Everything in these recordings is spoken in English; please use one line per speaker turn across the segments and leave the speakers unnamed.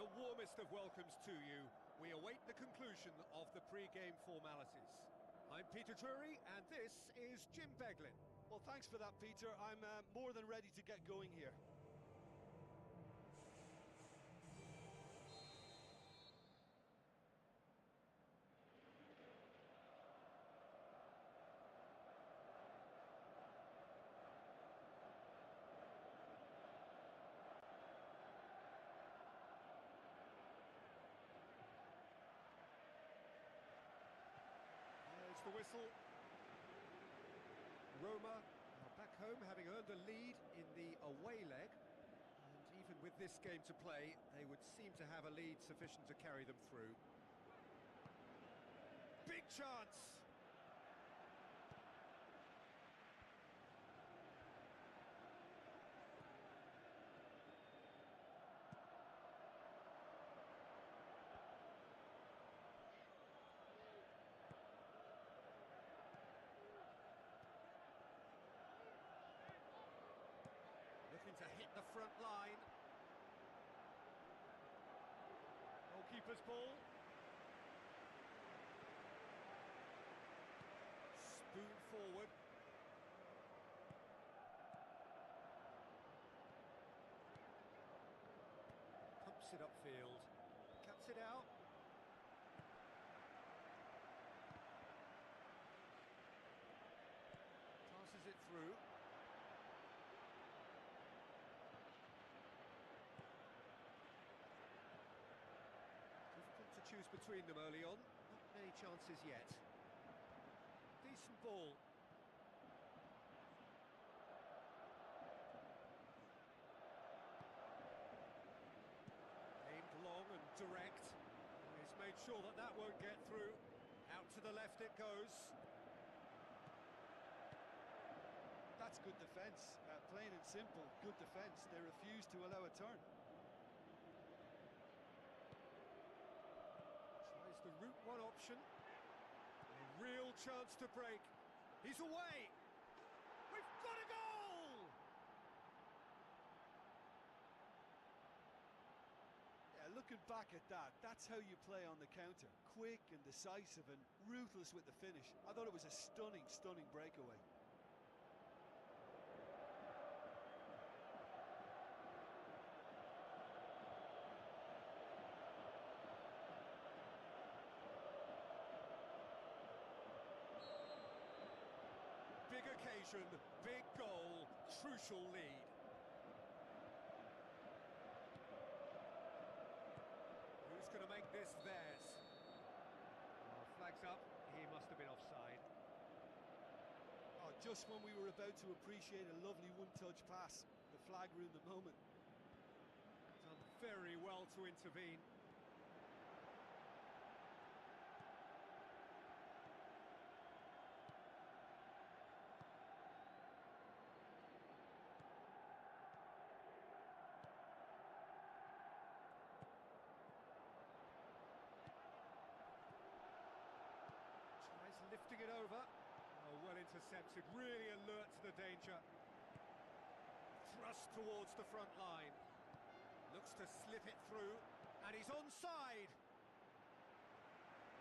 the warmest of welcomes to you. We await the conclusion of the pre-game formalities. I'm Peter Drury, and this is Jim Beglin.
Well, thanks for that, Peter. I'm more than ready to get going here.
There's the whistle. Roma are back home, having earned a lead in the away leg. And even with this game to play, they would seem to have a lead sufficient to carry them through. Big chance! Looking to hit the front line. Goalkeeper's ball. Spoon forward. Pumps it upfield. Cuts it out. Passes it through. Difficult to choose between them early on. Not many chances yet. Decent ball. Aimed long and direct. He's made sure that that won't get through. Out to the left it goes.
That's good defence. Plain and simple, good defence. They refuse to allow a turn.
Tries the route one option. A real chance to break. He's away! We've got a goal!
Yeah, looking back at that, that's how you play on the counter. Quick and decisive and ruthless with the finish. I thought it was a stunning, stunning breakaway.
Big occasion, big goal, crucial lead. Who's going to make this theirs? Oh, flags up, he must have been offside.
Oh, just when we were about to appreciate a lovely one-touch pass, the flag ruined the moment.
Done very well to intervene. Tries lifting it over. Oh, well intercepted, really alert to the danger. Thrust towards the front line. Looks to slip it through, and he's onside.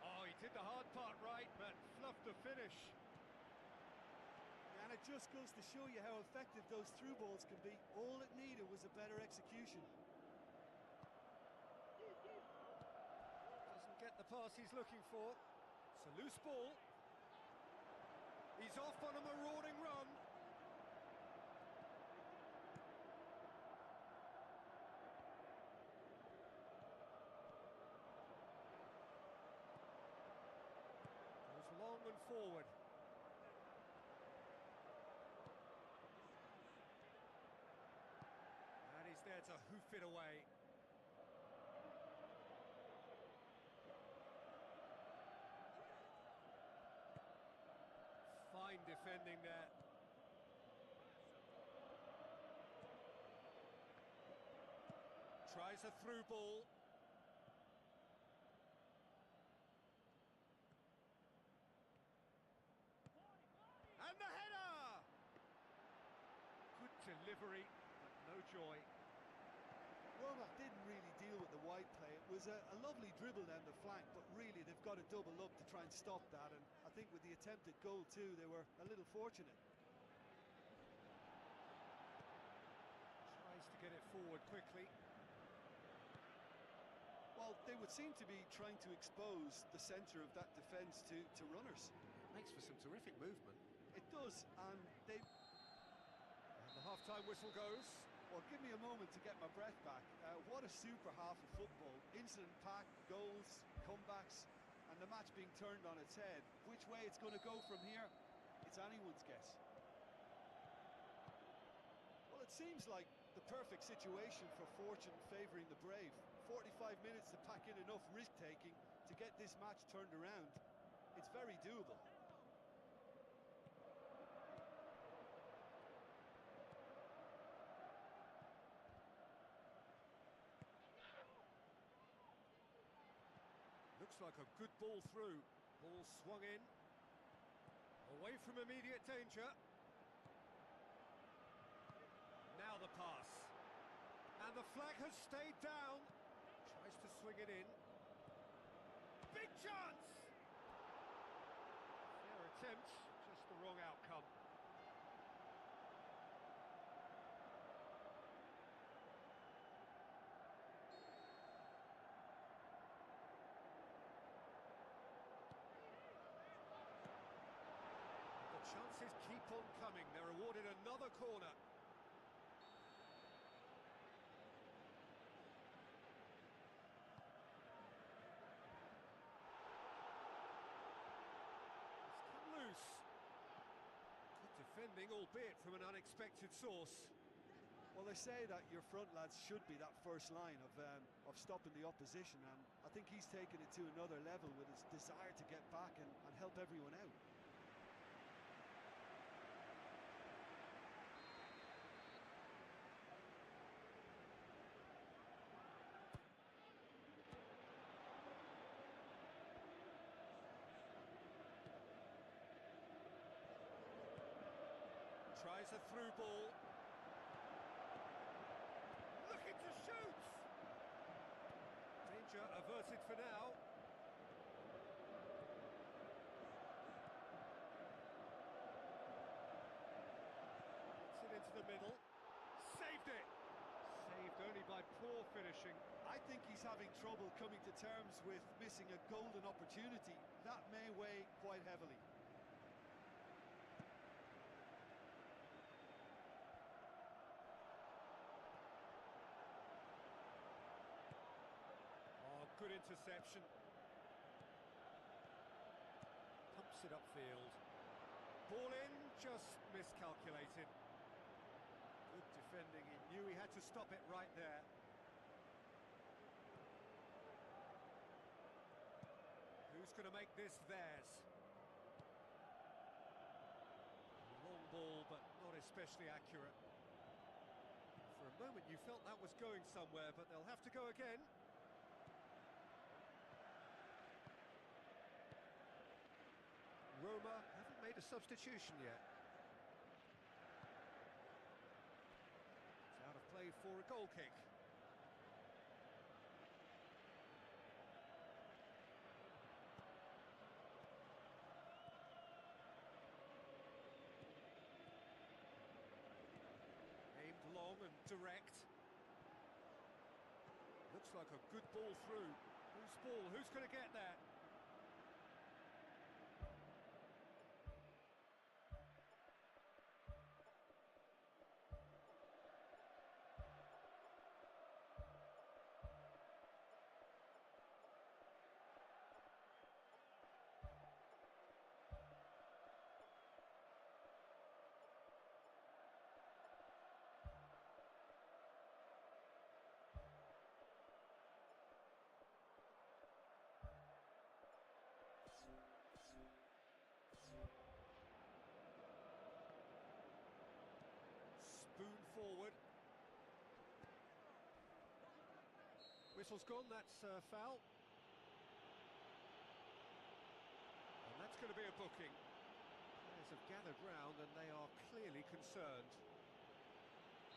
Oh, he did the hard part right, but fluffed the finish.
And it just goes to show you how effective those through balls can be. All it needed was a better execution.
Doesn't get the pass he's looking for. It's a loose ball. He's off on a marauding run. Goes long and forward. And he's there to hoof it away. Fine defending there. Tries a through ball. And the header! Good delivery, but no joy.
Well, Roma didn't really deal with the wide play. It was a lovely dribble down the flank, but really they've got to double up to try and stop that, and I think with the attempted goal too, they were a little fortunate.
Tries to get it forward quickly.
Well, they would seem to be trying to expose the centre of that defence to runners.
Makes for some terrific movement.
It does, and they...
And the half-time whistle goes.
Well, give me a moment to get my breath back. What a super half of football. Incident-packed, goals, comebacks, and the match being turned on its head. Which way it's going to go from here, it's anyone's guess. Well, it seems like the perfect situation for fortune favouring the brave. 45 minutes to pack in enough risk-taking to get this match turned around. It's very doable.
Looks like a good ball through. Ball swung in. Away from immediate danger. Now the pass. And the flag has stayed down. Tries to swing it in. Big chance! Fair attempt, just the wrong outcome. Chances keep on coming. They're awarded another corner. It's come loose. Good defending, albeit from an unexpected source.
Well, they say that your front lads should be that first line of stopping the opposition, and I think he's taken it to another level with his desire to get back and help everyone out.
Tries a through ball. Looking to shoot! Danger averted for now. Gets it into the middle. Saved it! Saved only by poor finishing.
I think he's having trouble coming to terms with missing a golden opportunity. That may weigh quite heavily.
Good interception. Pumps it upfield. Ball in, just miscalculated. Good defending, he knew he had to stop it right there. Who's going to make this theirs? Long ball, but not especially accurate. For a moment you felt that was going somewhere, but they'll have to go again. Roma haven't made a substitution yet. It's out of play for a goal kick. Aimed long and direct. Looks like a good ball through. Whose ball? Who's going to get there? Spoon forward. Whistle's gone, that's foul. And that's going to be a booking. Players have gathered round and they are clearly concerned.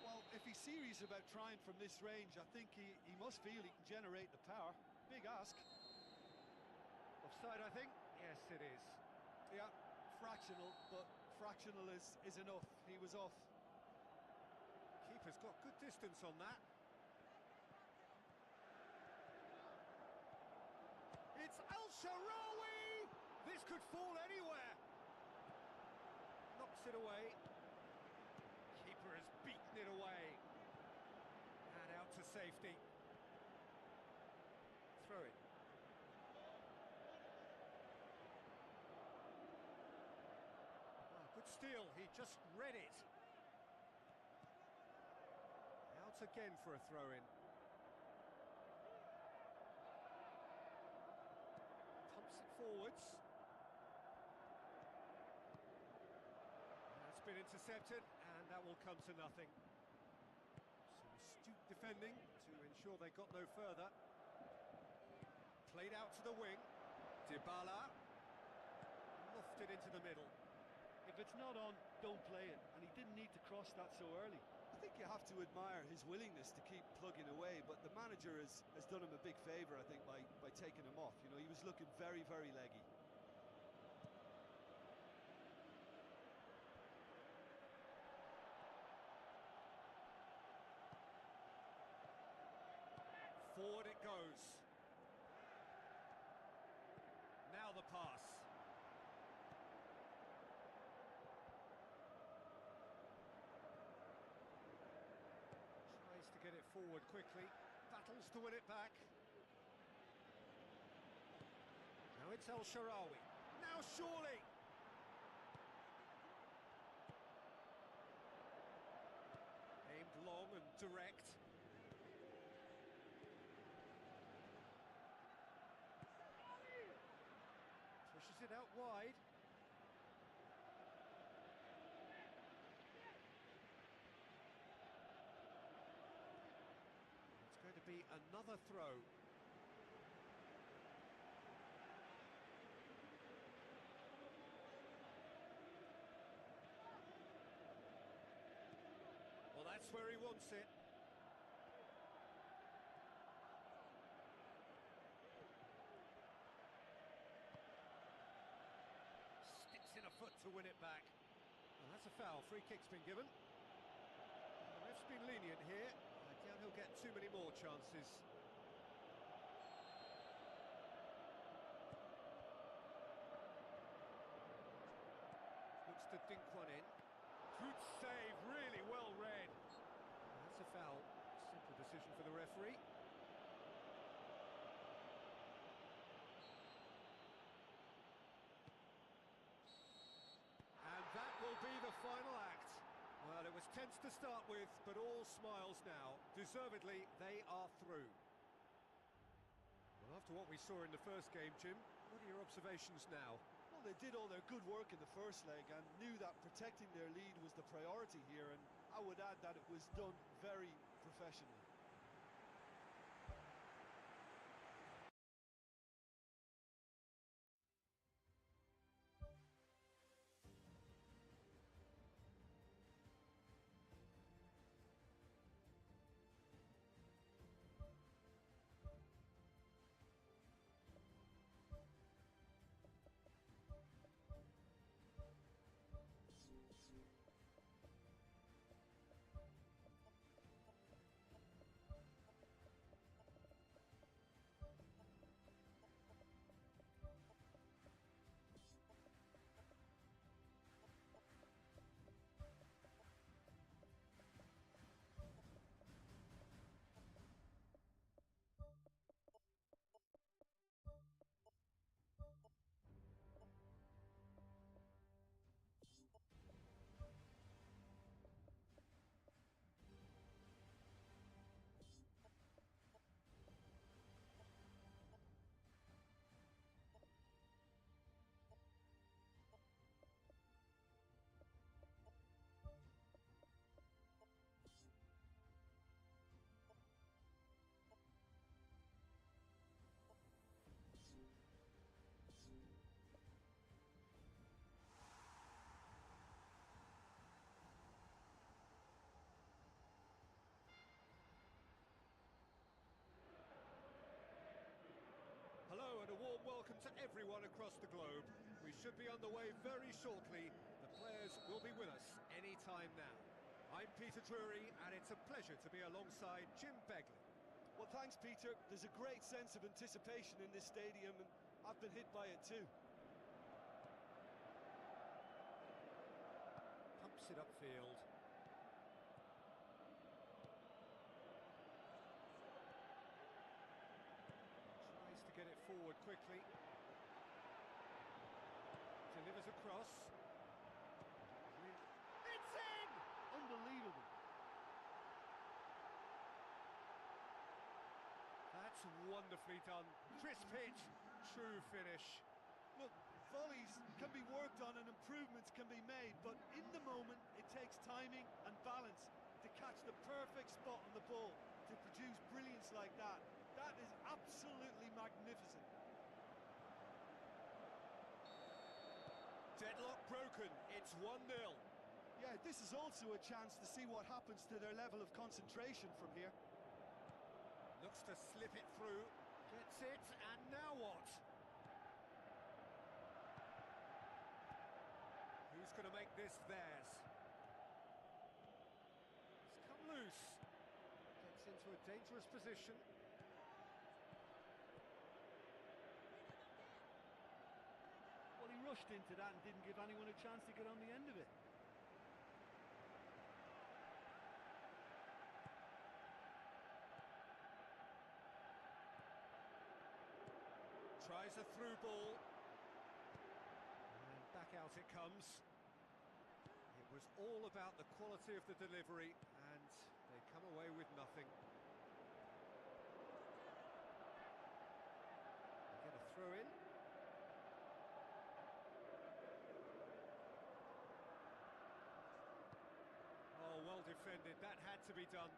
Well, if he's serious about trying from this range, I think he must feel he can generate the power. Big ask.
Offside, I think. Yes, it is.
Yeah, fractional, but fractional is enough. He was off.
Keeper's got good distance on that. It's El Shaarawy! This could fall anywhere. Knocks it away. Keeper has beaten it away. And out to safety. Throw it. Oh, good steal. He just read it. Out again for a throw-in. Pumps it forwards. That's been intercepted, and that will come to nothing. Some astute defending to ensure they got no further. Played out to the wing. Dybala. Lofted into the middle.
If it's not on, don't play it. And he didn't need to cross that so early. I think you have to admire his willingness to keep plugging away, but the manager has done him a big favour, I think, by taking him off. You know, he was looking very, very leggy.
Forward it goes. Now the pass. Tries to get it forward quickly. Battles to win it back. Now it's El Shaarawy. Now surely. Aimed long and direct. Pushes it out wide. It's going to be another throw. Well, that's where he wants it. In a foot to win it back. Well, that's a foul. Free kick's been given. The ref's been lenient here. I doubt he'll get too many more chances. Looks to dink one in. Good save, really well read. That's a foul. Simple decision for the referee. That will be the final act. Well, it was tense to start with, but all smiles now. Deservedly, they are through. Well, after what we saw in the first game, Jim, what are your observations now?
Well, they did all their good work in the first leg and knew that protecting their lead was the priority here, and I would add that it was done very professionally.
everyone across the globe. We should be on the way very shortly. The players will be with us any time now. I'm Peter Drury, and it's a pleasure to be alongside Jim Begley.
Well, thanks, Peter. There's a great sense of anticipation in this stadium, and I've been hit by it too.
Pumps it upfield. Tries to get it forward quickly. Delivers across. It's in!
Unbelievable.
That's wonderfully done. Crisp hit, true finish.
Look, volleys can be worked on and improvements can be made, but in the moment it takes timing and balance to catch the perfect spot on the ball to produce brilliance like that. That is absolutely magnificent.
Deadlock broken, it's 1-0.
Yeah, this is also a chance to see what happens to their level of concentration from here.
Looks to slip it through, gets it, and now what? Who's going to make this theirs? It's come loose. Gets into a dangerous position.
Well, he rushed into that and didn't give anyone a chance to get on the end of it.
Tries a through ball. And back out it comes. It was all about the quality of the delivery, and they come away with nothing. They get a throw in. Oh, well defended. That had to be done.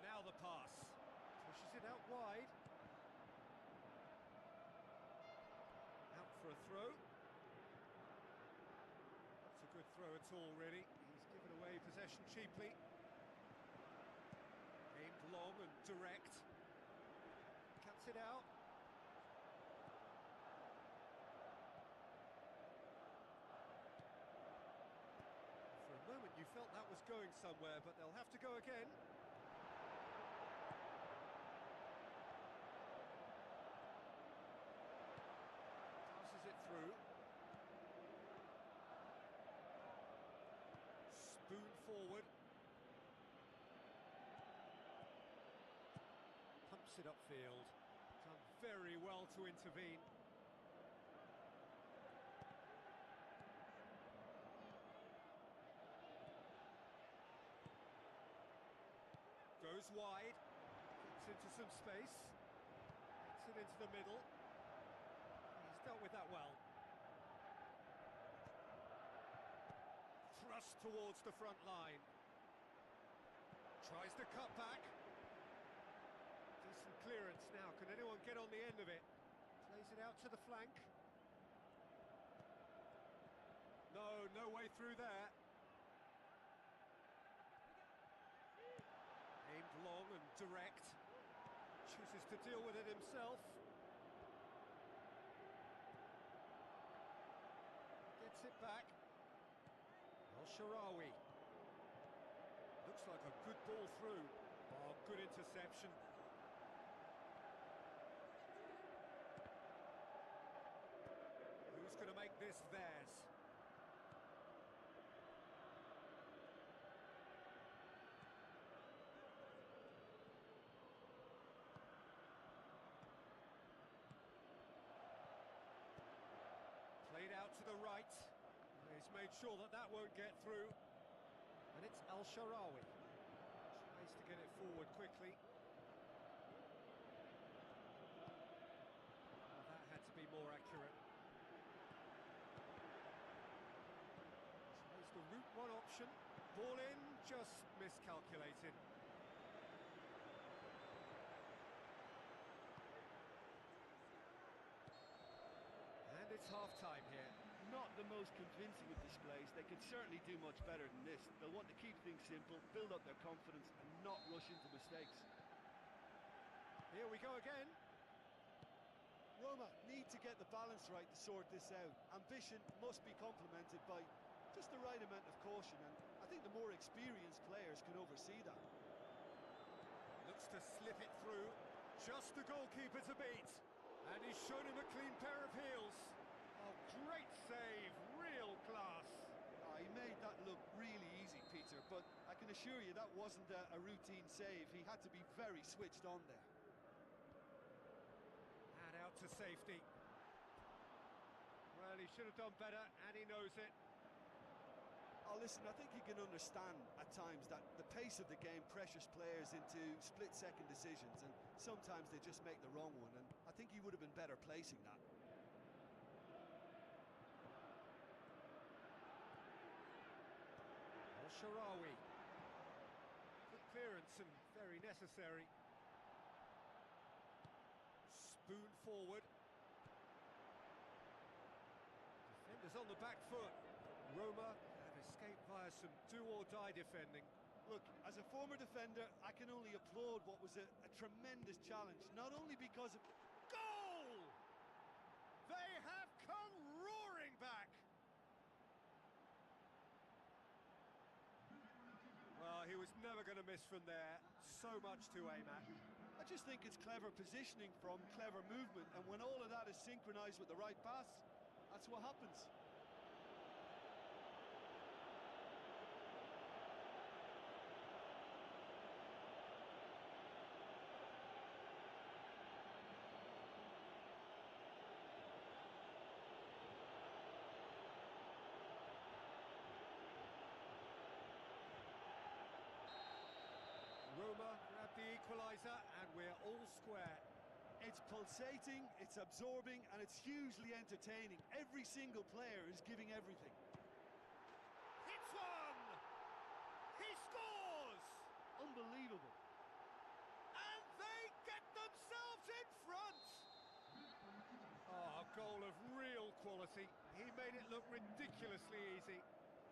Now the pass. Pushes it out wide. Out for a throw. That's a good throw at all, really. He's given away possession cheaply. Aimed long and direct. Cuts it out. For a moment you felt that was going somewhere, but they'll have to go again. Through. Spoon forward. Pumps it upfield. Done very well to intervene. Goes wide. Gets into some space. Gets it into the middle. He's dealt with that well. Thrust towards the front line. Tries to cut back. Decent clearance now. Can anyone get on the end of it? Plays it out to the flank. No way through there. Aimed long and direct. Chooses to deal with it himself. Gets it back. Al-Sharawi. Looks like a good ball through. Oh, good interception. Who's going to make this theirs? Played out to the right. He's made sure that that won't get through. And it's Al-Sharawi. Tries to get it forward quickly. Well, that had to be more accurate. Tries the route one option. Ball in, just miscalculated. And it's half-time here.
Not the the most convincing of displays. They can certainly do much better than this. They'll want to keep things simple, build up their confidence, and not rush into mistakes.
Here we go again.
Roma need to get the balance right to sort this out. Ambition must be complemented by just the right amount of caution, and I think the more experienced players can oversee that.
Looks to slip it through. Just the goalkeeper to beat. And he's shown him a clean pair of heels. Oh, great save, real class.
He made that look really easy, Peter, but I can assure you that wasn't a routine save. He had to be very switched on there.
And out to safety. Well, he should have done better, and he knows it.
Oh, listen, I think you can understand at times that the pace of the game pressures players into split-second decisions, and sometimes they just make the wrong one, and I think he would have been better placing that.
Al-Sharawi. Good clearance and very necessary. Spoon forward. Defenders on the back foot. Roma have escaped via some do-or-die defending.
Look, as a former defender, I can only applaud what was a tremendous challenge, not only because of...
Goal! They have come roaring back! Well, he was never going to miss from there. So much to aim at.
I just think it's clever positioning from clever movement, and when all of that is synchronised with the right pass, that's what happens.
Roma grab the equaliser, and we're all square.
It's pulsating, it's absorbing, and it's hugely entertaining. Every single player is giving everything.
Hits one! He scores!
Unbelievable.
And they get themselves in front! Oh, a goal of real quality. He made it look ridiculously easy.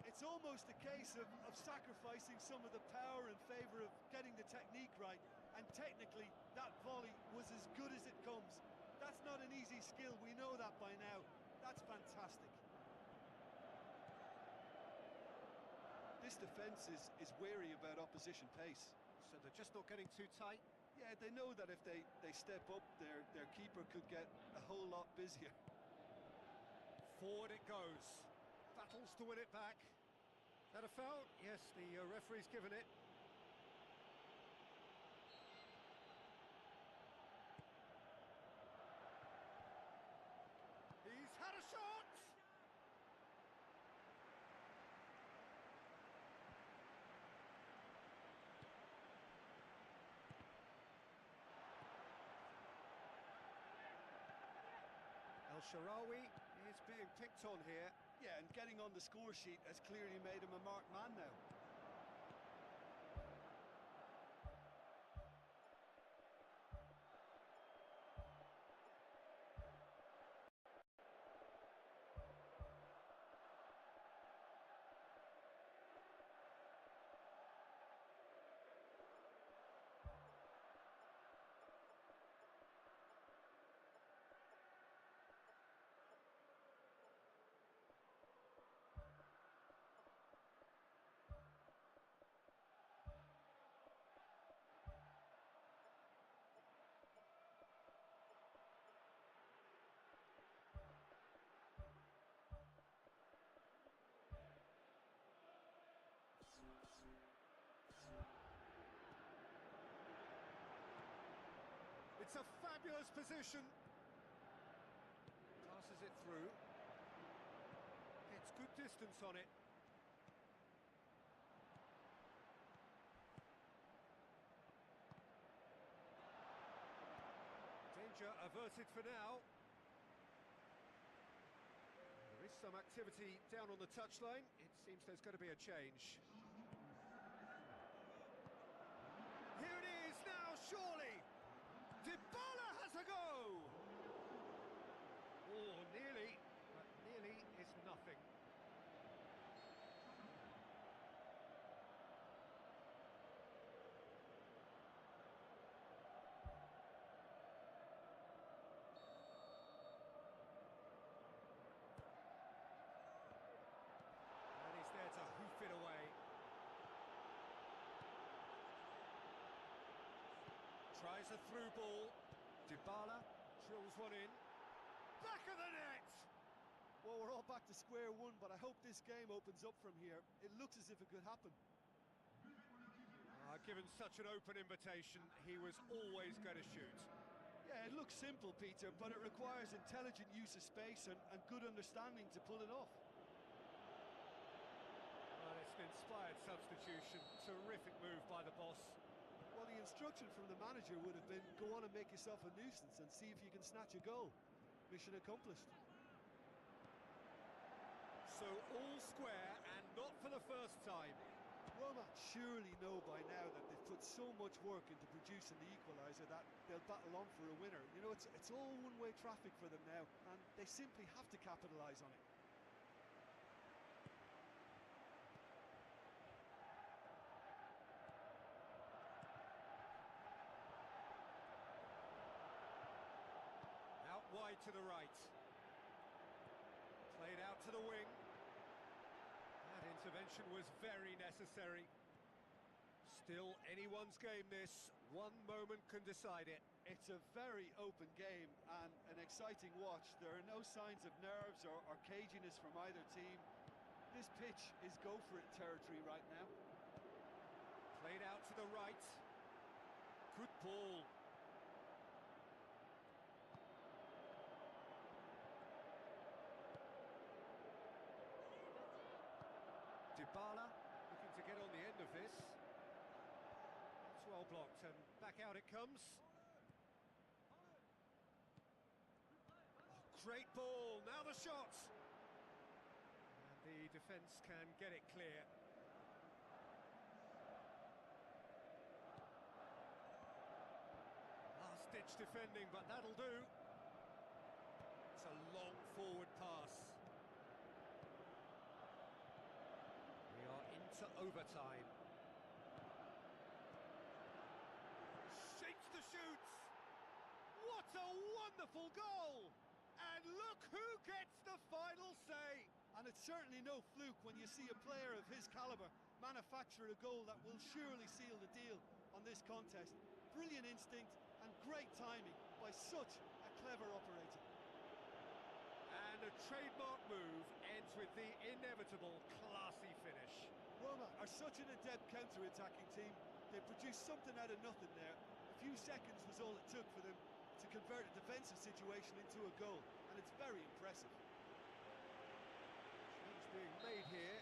It's almost a case of sacrificing some of the power in favour of getting the technique right, and technically that volley was as good as it comes. That's not an easy skill, we know that by now. That's fantastic. This defence is wary about opposition pace.
So they're just not getting too tight?
Yeah, they know that if they step up, their keeper could get a whole lot busier.
Forward it goes. Battles to win it back. That a foul? Yes, the referee's given it. He's had a shot! El-Sharawi is being picked on here.
Yeah, and getting on the score sheet has clearly made him a marked man now.
It's a fabulous position. Passes it through. Gets good distance on it. Danger averted for now. There is some activity down on the touchline. It seems there's going to be a change. Here it is now, surely. Dybala has a go! Oh, nearly, but nearly is nothing. There's a through ball. Dybala drills one in. Back of the net!
Well, we're all back to square one, but I hope this game opens up from here. It looks as if it could happen.
Given such an open invitation, he was always going to shoot.
Yeah, it looks simple, Peter, but it requires intelligent use of space and good understanding to pull it off.
Well, it's an inspired substitution. Terrific move by the boss.
Well, the instruction from the manager would have been, go on and make yourself a nuisance and see if you can snatch a goal. Mission accomplished.
So all square, and not for the first time.
Roma surely know by now that they've put so much work into producing the equaliser that they'll battle on for a winner. You know, it's all one-way traffic for them now, and they simply have to capitalise on it.
Out wide to the right. Played out to the wing. That intervention was very necessary. Still anyone's game this. One moment can decide it.
It's a very open game and an exciting watch. There are no signs of nerves or caginess from either team. This pitch is go-for-it territory right now.
Played out to the right. Good ball. Dybala looking to get on the end of this. It's well blocked and back out it comes. Oh, great ball, now the shot! And the defence can get it clear. Last-ditch defending, but that'll do. It's a long forward pass. To overtime. Shakes the shoots. What a wonderful goal! And look who gets the final say.
And it's certainly no fluke when you see a player of his calibre manufacture a goal that will surely seal the deal on this contest. Brilliant instinct and great timing by such a clever operator.
And a trademark move ends with the inevitable classy finish.
Roma are such an adept counter-attacking team. They produced something out of nothing there. A few seconds was all it took for them to convert a defensive situation into a goal, and it's very impressive.
Change being made here.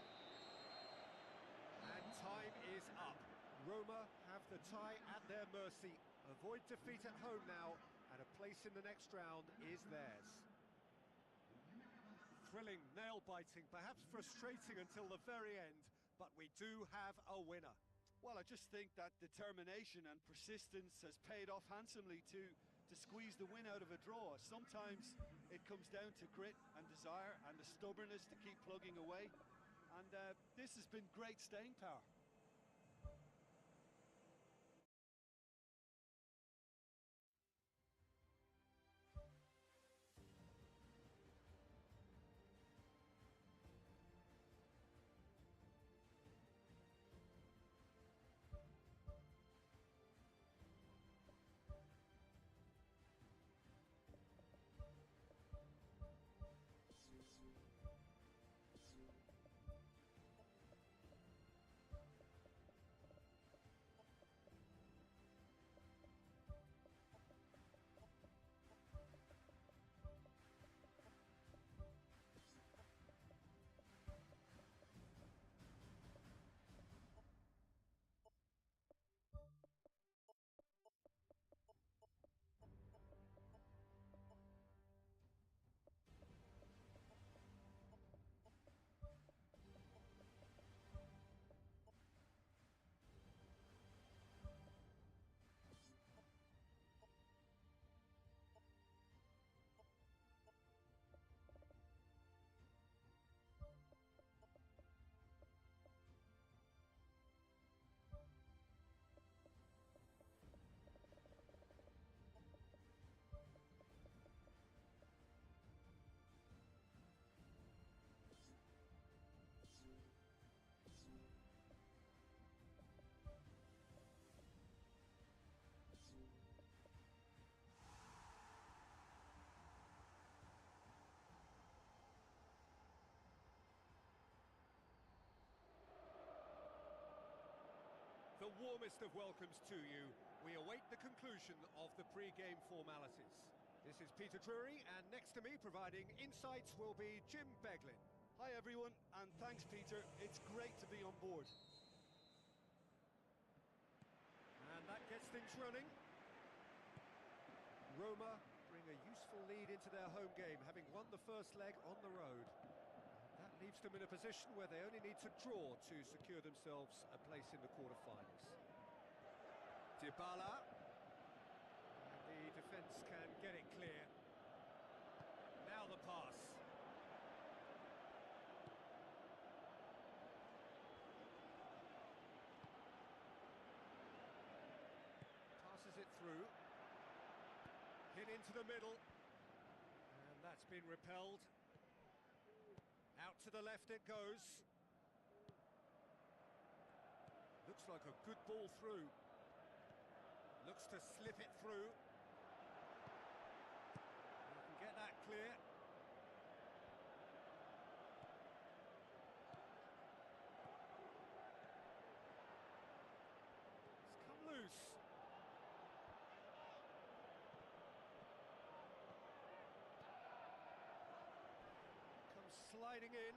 And time is up. Roma have the tie at their mercy. Avoid defeat at home now, and a place in the next round is theirs. Thrilling, nail-biting, perhaps frustrating until the very end, but we do have a winner.
Well, I just think that determination and persistence has paid off handsomely to squeeze the win out of a draw. Sometimes it comes down to grit and desire and the stubbornness to keep plugging away, and this has been great staying power.
warmest of welcomes to you. We await the conclusion of the pre-game formalities. This is Peter Drury, and next to me providing insights will be Jim Beglin.
Hi everyone, and thanks Peter. It's great to be on board.
And that gets things running. Roma bring a useful lead into their home game, having won the first leg on the road. That leaves them in a position where they only need to draw to secure themselves a place in the quarter-finals. Dybala. And the defence can get it clear. Now the pass. Passes it through. Hit into the middle. And that's been repelled. Out to the left it goes. Looks like a good ball through. Looks to slip it through. You can get that clear. It's come loose. Comes sliding in.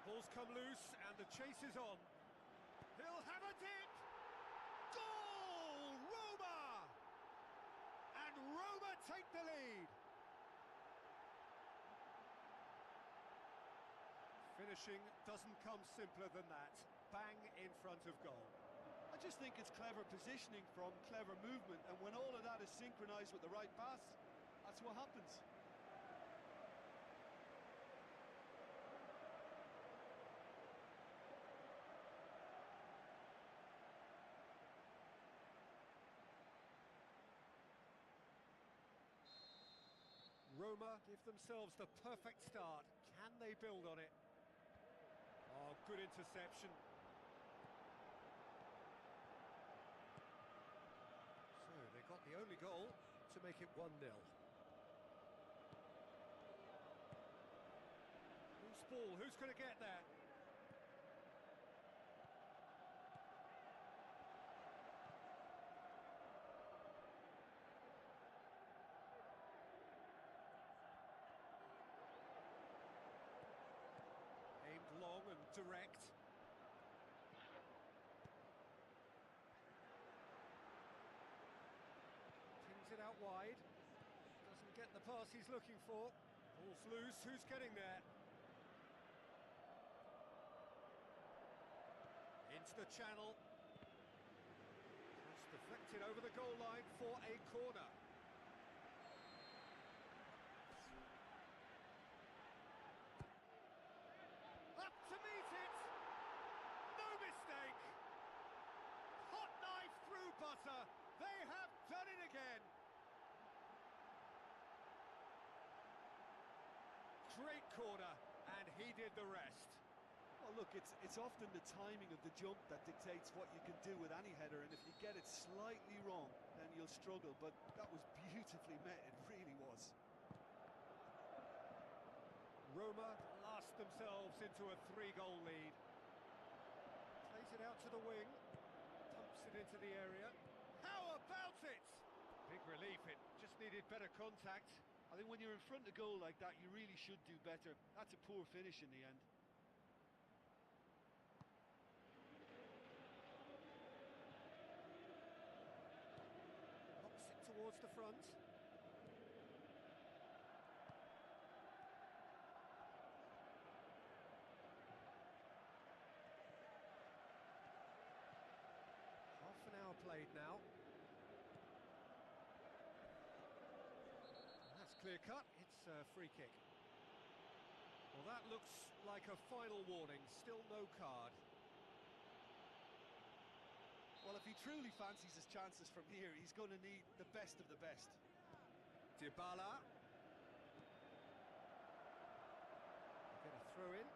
Ball's come loose and the chase is on. He'll have a dip! Goal! Roma! And Roma take the lead. Finishing doesn't come simpler than that. Bang in front of goal.
I just think it's clever positioning from clever movement, and when all of that is synchronised with the right pass, that's what happens.
Roma give themselves the perfect start. Can they build on it? Oh, good interception. So they got the only goal to make it 1-0. Loose ball, who's going to get there? Long and direct. Pings it out wide. Doesn't get the pass he's looking for. Ball's loose. Who's getting there? Into the channel. Cross deflected over the goal line for a corner. To meet it! No mistake! Hot knife through butter! They have done it again! Great corner, and he did the rest.
Well, look, it's often the timing of the jump that dictates what you can do with any header, and if you get it slightly wrong, then you'll struggle, but that was beautifully met, it really was.
Roma blast themselves into a 3-goal lead. Plays it out to the wing, pumps it into the area. How about it? Big relief, it just needed better contact.
I think when you're in front of goal like that, you really should do better. That's a poor finish in the end.
Knocks it towards the front. Played now. And that's clear cut, it's a free kick. Well, that looks like a final warning, still no card.
Well, if he truly fancies his chances from here, he's going to need the best of the best.
Dybala. Get a throw in.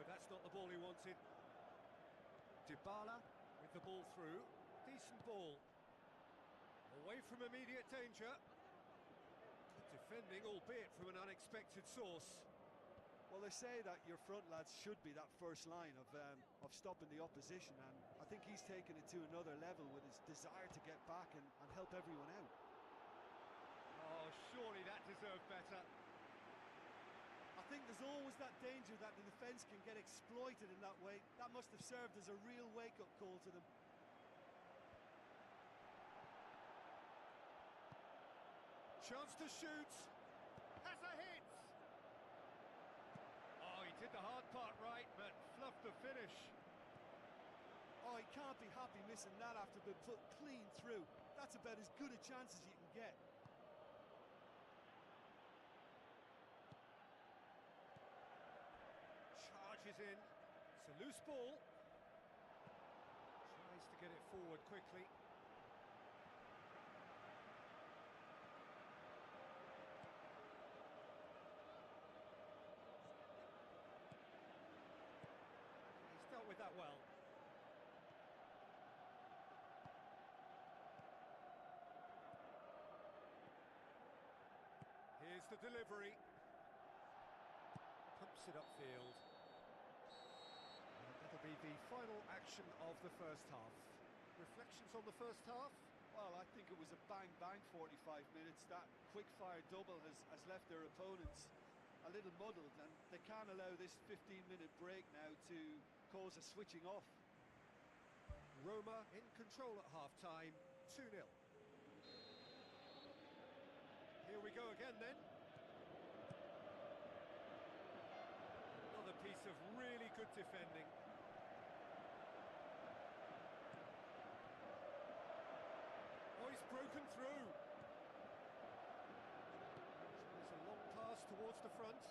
That's not the ball he wanted. Dybala with the ball through. Decent ball. Away from immediate danger. Good defending, albeit from an unexpected source.
Well, they say that your front lads should be that first line of stopping the opposition, and I think he's taken it to another level with his desire to get back and help everyone out.
Oh, surely that deserved better.
I think there's always that danger that the defence can get exploited in that way. That must have served as a real wake-up call to them.
Chance to shoot. Has a hit. Oh, he did the hard part right, but fluffed the finish.
Oh, he can't be happy missing that after being put clean through. That's about as good a chance as you can get.
Charges in. It's a loose ball. Tries to get it forward quickly. He's dealt with that well. Here's the delivery. Pumps it upfield. That'll be the final action of the first half. Reflections on the first half?
Well, I think it was a bang-bang 45 minutes. That quick-fire double has left their opponents a little muddled, and they can't allow this 15-minute break now to cause a switching off.
Roma in control at half-time, 2-0. Here we go again then. Another piece of really good defending. Oh, he's broken through. There's a long pass towards the front.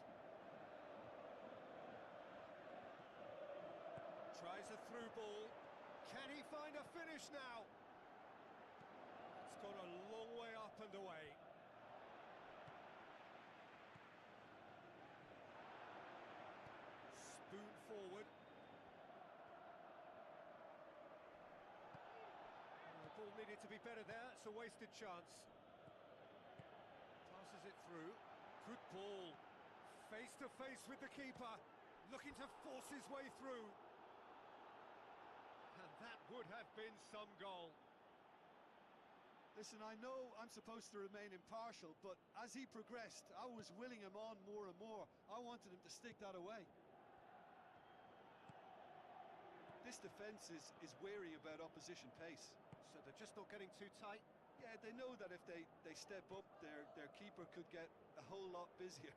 Tries a through ball. Can he find a finish now? It's gone a long way up and away. Spoon forward. The ball needed to be better there. It's a wasted chance. Passes it through. Good ball. Face to face with the keeper. Looking to force his way through. And that would have been some goal.
Listen, I know I'm supposed to remain impartial, but as he progressed, I was willing him on more and more. I wanted him to stick that away. This defence is wary about opposition pace.
So they're just not getting too tight?
Yeah, they know that if they step up, their keeper could get a whole lot busier.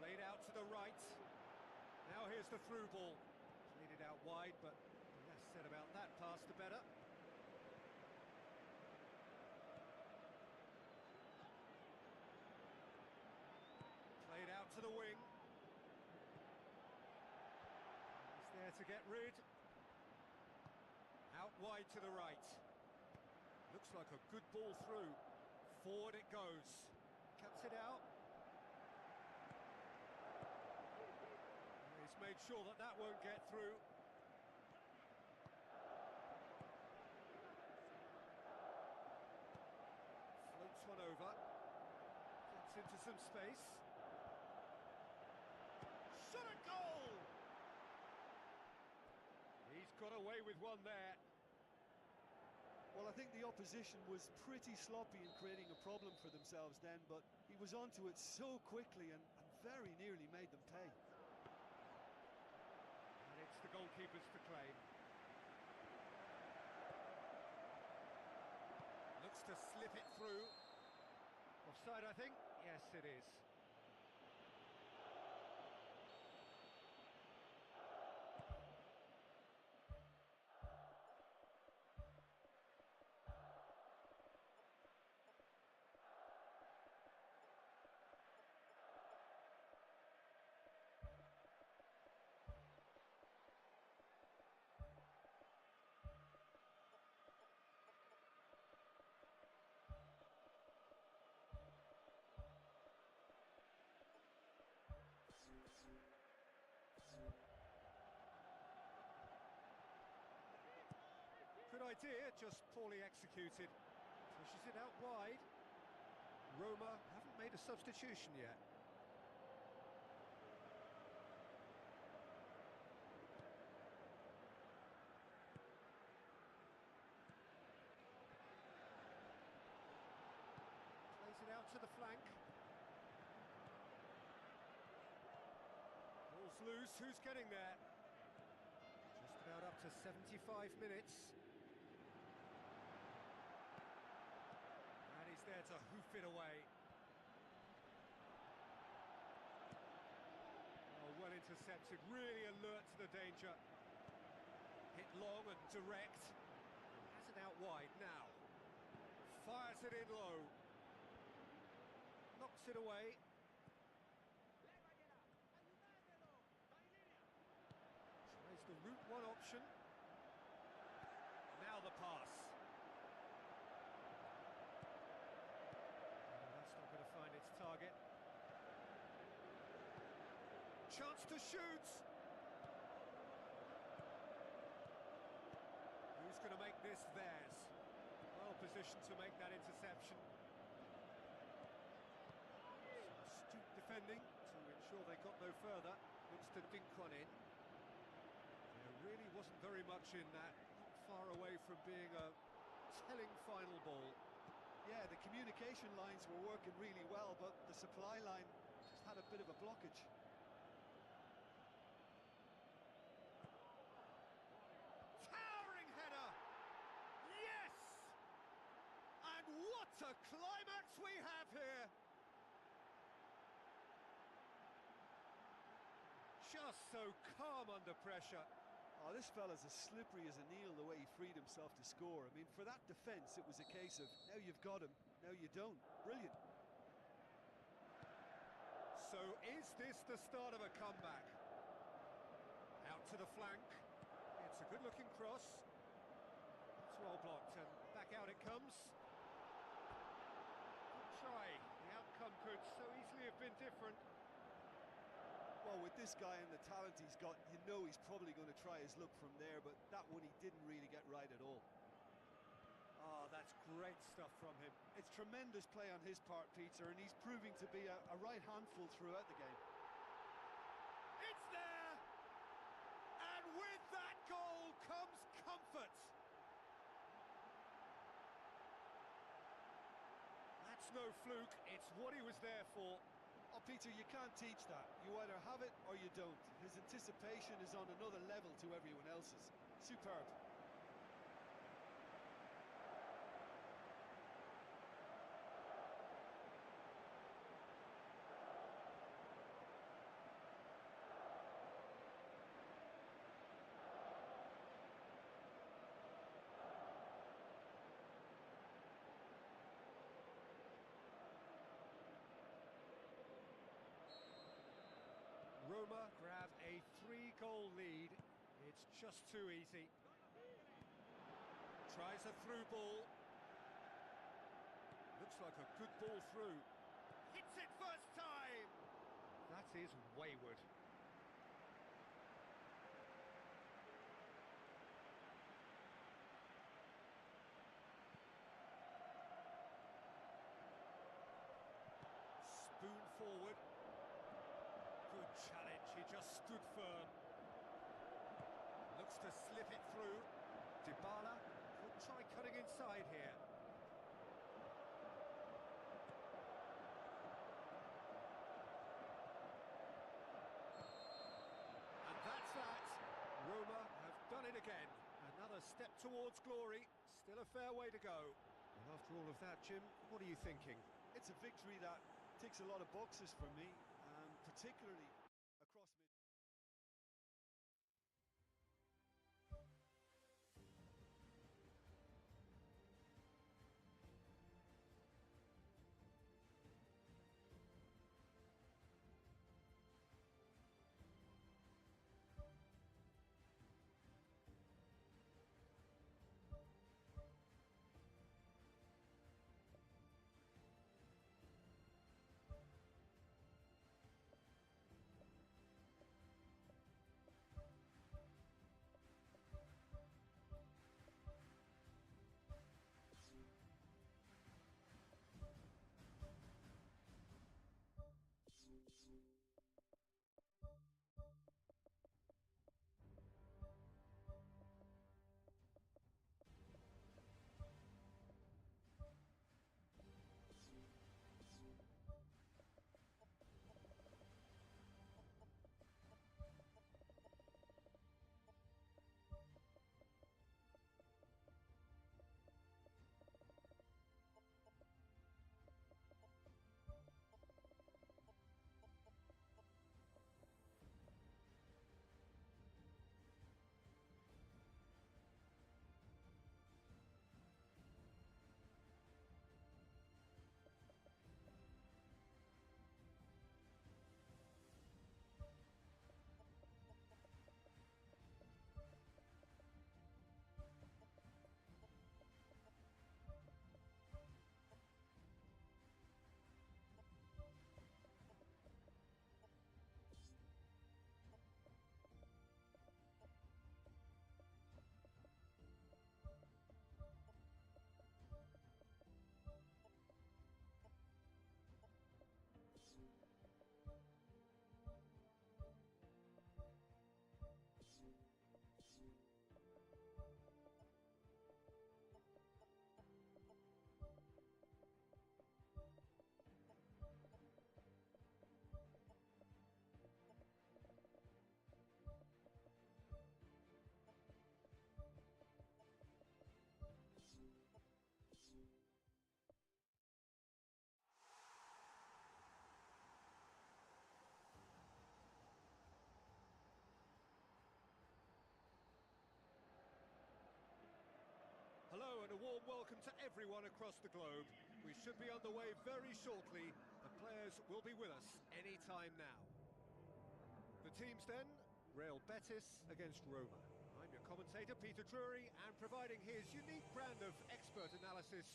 Played out to the right. Now here's the through ball. Played it out wide, but the less said about that pass, the better. Played out to the wing. He's there to get rid. Out wide to the right. Looks like a good ball through. Forward it goes. Cuts it out. He's made sure that that won't get through. Floats one over. Gets into some space. Shot a goal! He's got away with one there.
Well, I think the opposition was pretty sloppy in creating a problem for themselves then, but he was onto it so quickly and very nearly made them pay.
And it's the goalkeepers to claim. Looks to slip it through. Offside, I think? Yes, it is. idea, just poorly executed. Pushes it out wide. Roma haven't made a substitution yet. Plays it out to the flank. Ball's loose, who's getting there? Just about up to 75 minutes. And he's there to hoof it away. Oh, well intercepted, really alert to the danger. Hit long and direct. Has it out wide now. Fires it in low. Knocks it away. Tries the route one option. Now the pass. Oh, that's not going to find its target. Chance to shoot. Who's going to make this theirs? Well positioned to make that interception. Some astute defending to ensure they got no further. Looks to dink one in. There really wasn't very much in that. Not far away from being a telling final ball.
Yeah, the communication lines were working really well, but the supply line just had a bit of a blockage.
Towering header! Yes! And what a climax we have here! Just so calm under pressure.
Oh, this fella's as slippery as an eel the way he freed himself to score. I mean, for that defence, it was a case of, now you've got him, now you don't. Brilliant.
So is this the start of a comeback? Out to the flank. It's a good-looking cross. It's well blocked, and back out it comes. Good try. The outcome could so easily have been different.
Well, with this guy and the talent he's got, you know he's probably going to try his luck from there, but that one he didn't really get right at all.
Oh, that's great stuff from him.
It's tremendous play on his part, Peter, and he's proving to be a right handful throughout the game.
It's there! And with that goal comes comfort. That's no fluke, it's what he was there for.
Oh, Peter, you can't teach that. You either have it or you don't. His anticipation is on another level to everyone else's. Superb.
Roma grab a 3-goal lead. It's just too easy. Tries a through ball. Looks like a good ball through. Hits it first time! That is wayward. Spoon forward. Good challenge, he just stood firm. Looks to slip it through. Dybala could try cutting inside here. And that's that. Roma have done it again. Another step towards glory. Still a fair way to go. And after all of that, Jim, what are you thinking?
It's a victory that ticks a lot of boxes for me, particularly across mid.
And a warm welcome to everyone across the globe. We should be underway very shortly. The players will be with us any time now. The teams then, Real Betis against Roma. I'm your commentator, Peter Drury, and providing his unique brand of expert analysis,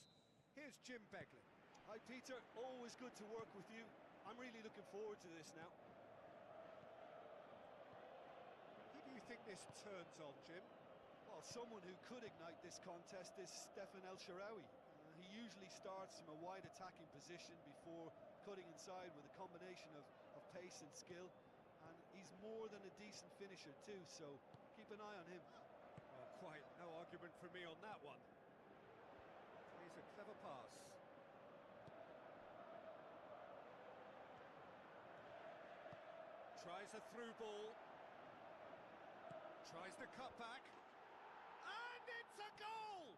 here's Jim Beglin.
Hi Peter, always good to work with you. I'm really looking forward to this now.
Who do you think this turns on, Jim?
Well, someone who could ignite this contest is Stefan El Shaarawy. He usually starts from a wide attacking position before cutting inside with a combination of pace and skill. And he's more than a decent finisher too, so keep an eye on him.
Well, quite no argument from me on that one. Here's a clever pass. Tries a through ball. Tries the cut back. And it's a goal!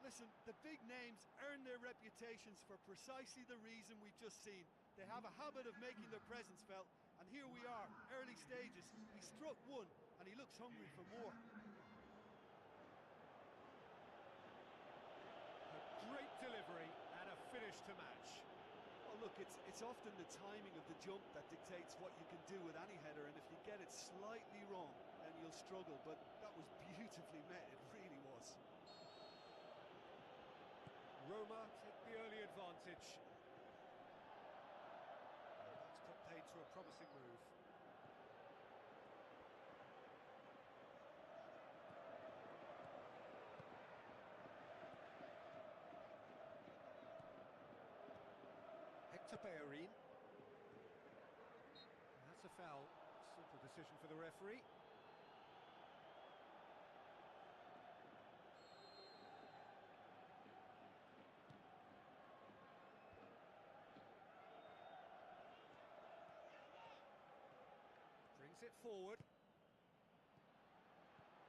Listen, the big names earn their reputations for precisely the reason we've just seen. They have a habit of making their presence felt, and here we are, early stages. He struck one, and he looks hungry for more.
A great delivery and a finish to match.
Well, look, it's often the timing of the jump that dictates what you can do with any header, and if you get it slightly wrong, then you'll struggle, but that was beautifully met, it really was.
Roma take the early advantage. That's put paid to a promising move. Hector Bellerin. That's a foul. Simple decision for the referee. Brings it forward.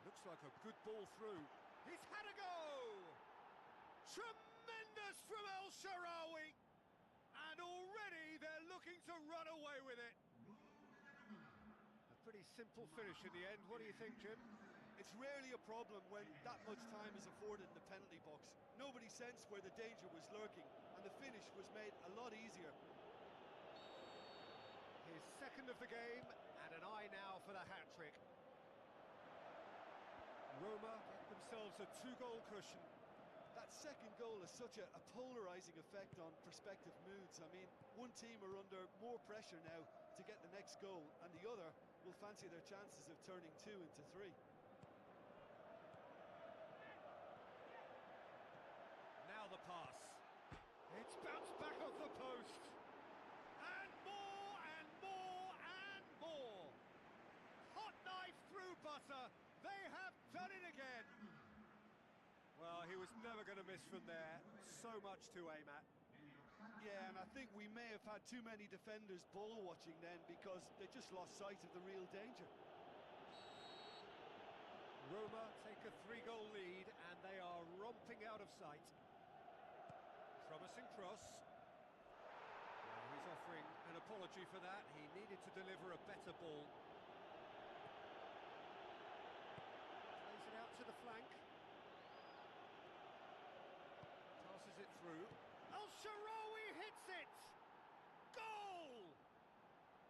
Looks like a good ball through. He's had a go! Tremendous from El Shaarawy! And already they're looking to run away with it. A pretty simple finish in the end. What do you think, Jim?
It's rarely a problem when that much time is afforded in the penalty box. Nobody sensed where the danger was lurking, and the finish was made a lot easier.
His second of the game, and an eye now for the hat-trick. Roma get themselves a two-goal cushion.
That second goal has such a polarising effect on prospective moods. I mean, one team are under more pressure now to get the next goal, and the other will fancy their chances of turning 2 into 3.
Now the pass. It's bounced back off the post. And more, and more, and more. Hot knife through butter. They have done it again. Well, he was never going to miss from there. So much to aim at.
Yeah, and I think we may have had too many defenders ball watching then because they just lost sight of the real danger.
Roma take a 3-goal lead and they are romping out of sight. Promising cross. Well, he's offering an apology for that. He needed to deliver a better ball. Plays it out to the flank. Passes it through. El Shaarawy hits it! Goal!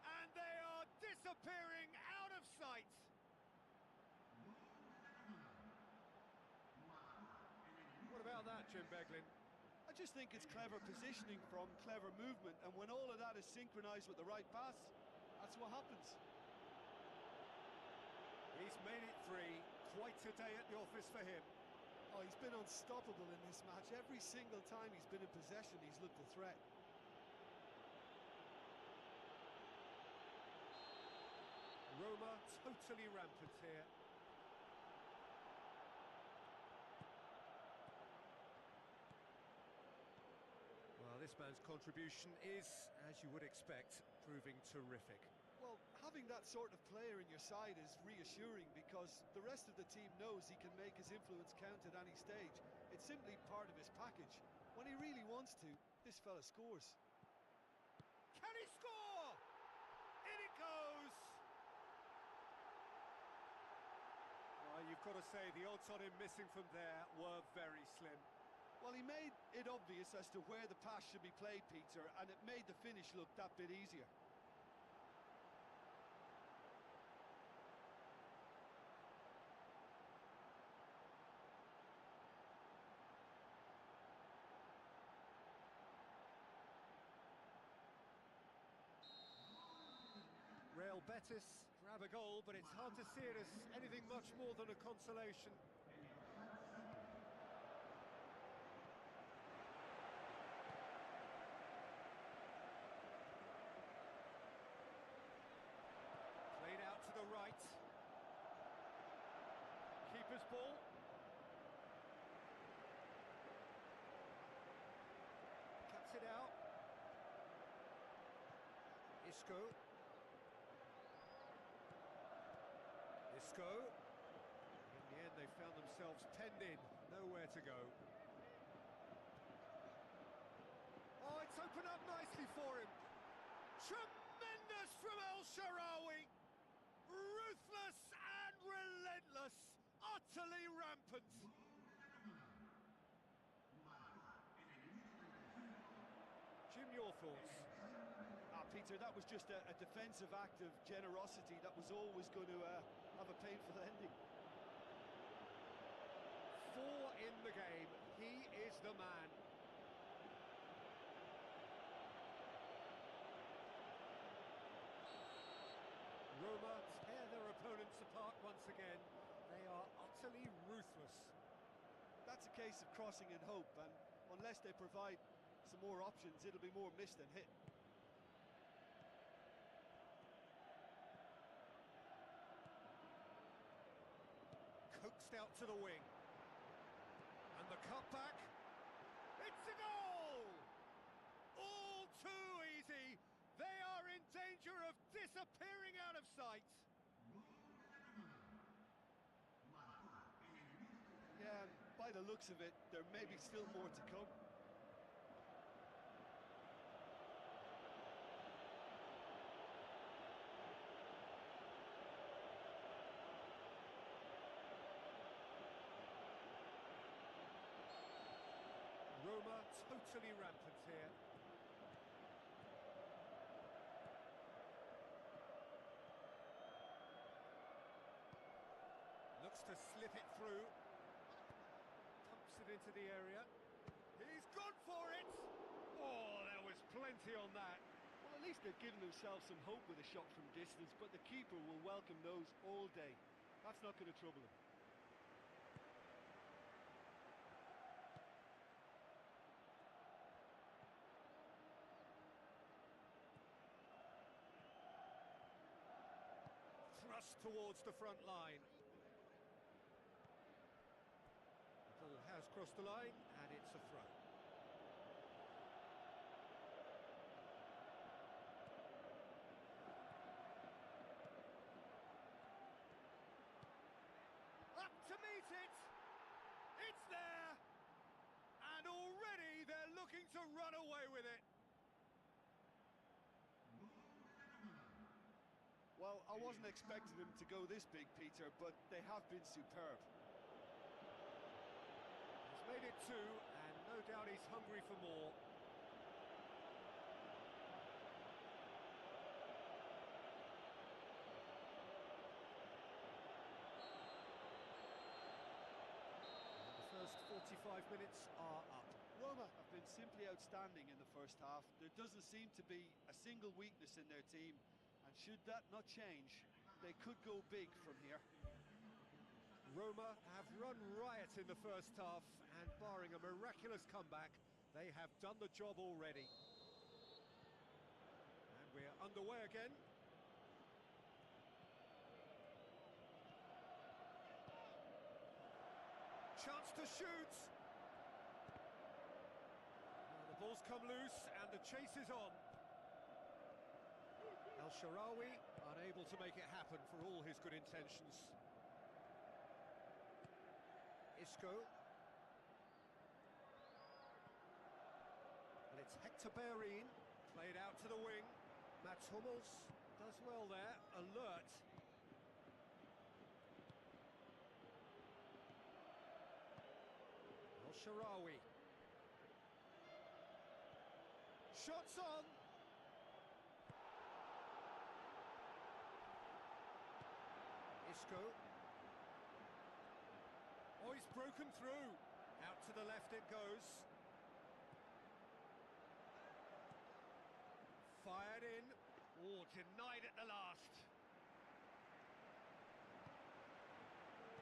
And they are disappearing out of sight. What about that, Jim Beglin?
I just think it's clever positioning from clever movement, and when all of that is synchronised with the right pass, that's what happens.
He's made it 3. Quite a day at the office for him.
Oh, he's been unstoppable in this match. Every single time he's been in possession, he's looked a threat.
Roma totally rampant here. Well, this man's contribution is, as you would expect, proving terrific.
Well, having that sort of player in your side is reassuring because the rest of the team knows he can make his influence count at any stage. It's simply part of his package. When he really wants to, this fella scores.
Can he score? In it goes! you've got to say the odds on him missing from there were very slim.
Well, he made it obvious as to where the pass should be played, Peter, and it made the finish look that bit easier.
Real Betis grab a goal, but it's hard to see it as anything much more than a consolation. Played out to the right. Keeper's ball. Cuts it out. Isco. In the end, they found themselves penned in, nowhere to go. Oh, it's opened up nicely for him. Tremendous from El Shaarawy. Ruthless and relentless, utterly rampant. Jim, your thoughts?
Peter, that was just a defensive act of generosity that was always going to have a painful ending.
4 in the game. He is the man. Roma tear their opponents apart once again. They are utterly ruthless.
That's a case of crossing in hope, and unless they provide some more options, it'll be more miss than hit.
Coaxed out to the wing. And the cutback. It's a goal! All too easy. They are in danger of disappearing out of sight.
Yeah, by the looks of it, there may be still more to come.
Roma totally rampant here. Looks to slip it through. Pumps it into the area. He's gone for it! Oh, there was plenty on that.
Well, at least they've given themselves some hope with a shot from distance, but the keeper will welcome those all day. That's not going to trouble him.
Thrust towards the front line. The ball has crossed the line, and it's a throw. Up to meet it! It's there! And already they're looking to run away with it.
Well, I wasn't expecting them to go this big, Peter, but they have been superb.
He's made it 2, and no doubt he's hungry for more. And the first 45 minutes are up.
Roma have been simply outstanding in the first half. There doesn't seem to be a single weakness in their team. And should that not change, they could go big from here.
Roma have run riot in the first half, and barring a miraculous comeback, they have done the job already. And we're underway again. Chance to shoot. Well, the ball's come loose, and the chase is on. El Shaarawy unable to make it happen for all his good intentions. Isco. And it's Hector Bellerin, played out to the wing. Mats Hummels does well there, alert. Sharawi. Shots on. Isco. Oh, he's broken through. Out to the left it goes. Fired in. Oh, denied at the last.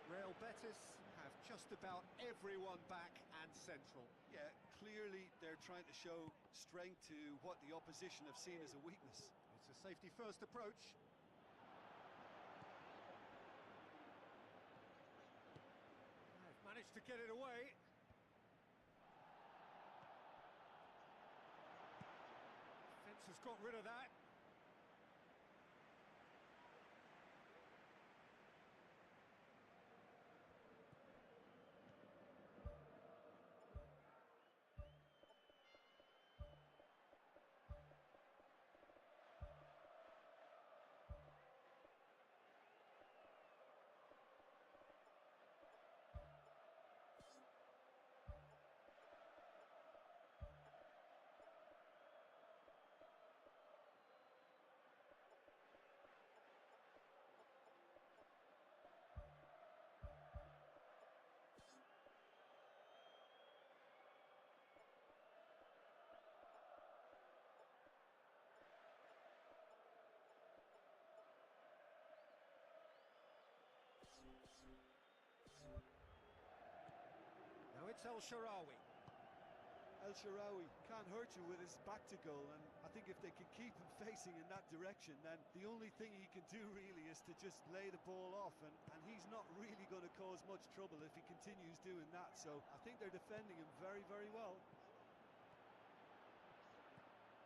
Real Betis have just about everyone back and central.
Yeah, clearly they're trying to show strength to what the opposition have seen as a weakness.
It's a safety-first approach. They've managed to get it away. Defence has got rid of that. Now it's El Sharawi.
El Sharawi can't hurt you with his back to goal, and I think if they can keep him facing in that direction, then the only thing he can do really is to just lay the ball off, and he's not really going to cause much trouble if he continues doing that, so I think they're defending him very, very well.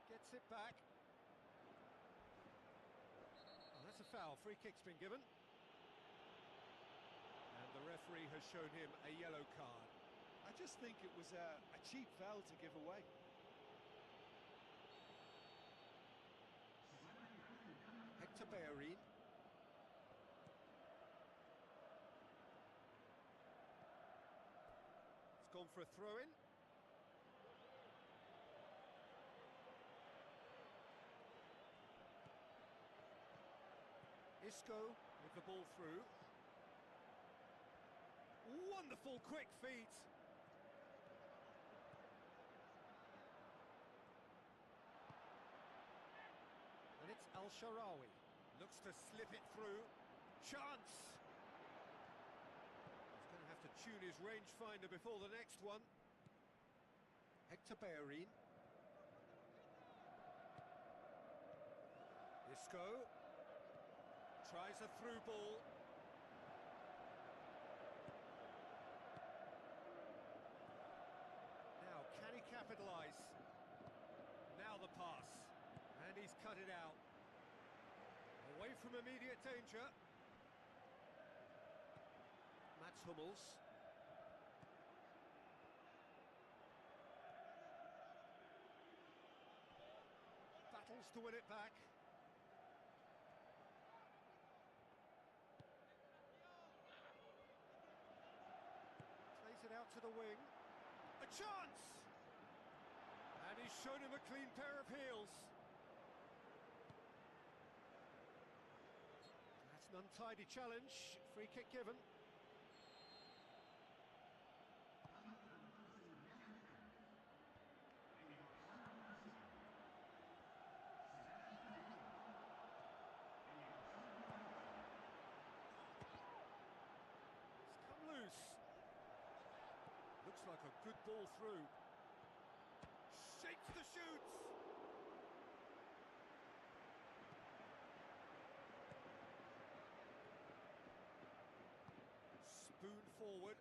Gets it back. Oh, that's a foul. Free kick's been given. And the referee has shown him a yellow card.
I just think it was a cheap foul to give away.
Hector Bellerin. It's gone for a throw-in. Isco with the ball through. Wonderful quick feet. And it's Al Sharawi. Looks to slip it through. Chance! He's going to have to tune his rangefinder before the next one. Hector Bellerin. Isco. Tries a through ball. Now, can he capitalise? Now the pass. And he's cut it out. Away from immediate danger. Mats Hummels. Battles to win it back. Plays it out to the wing. A chance! And he's shown him a clean pair of heels. That's an untidy challenge. Free kick given. It's come loose. Looks like a good ball through. Shakes the shoots. Spoon forward.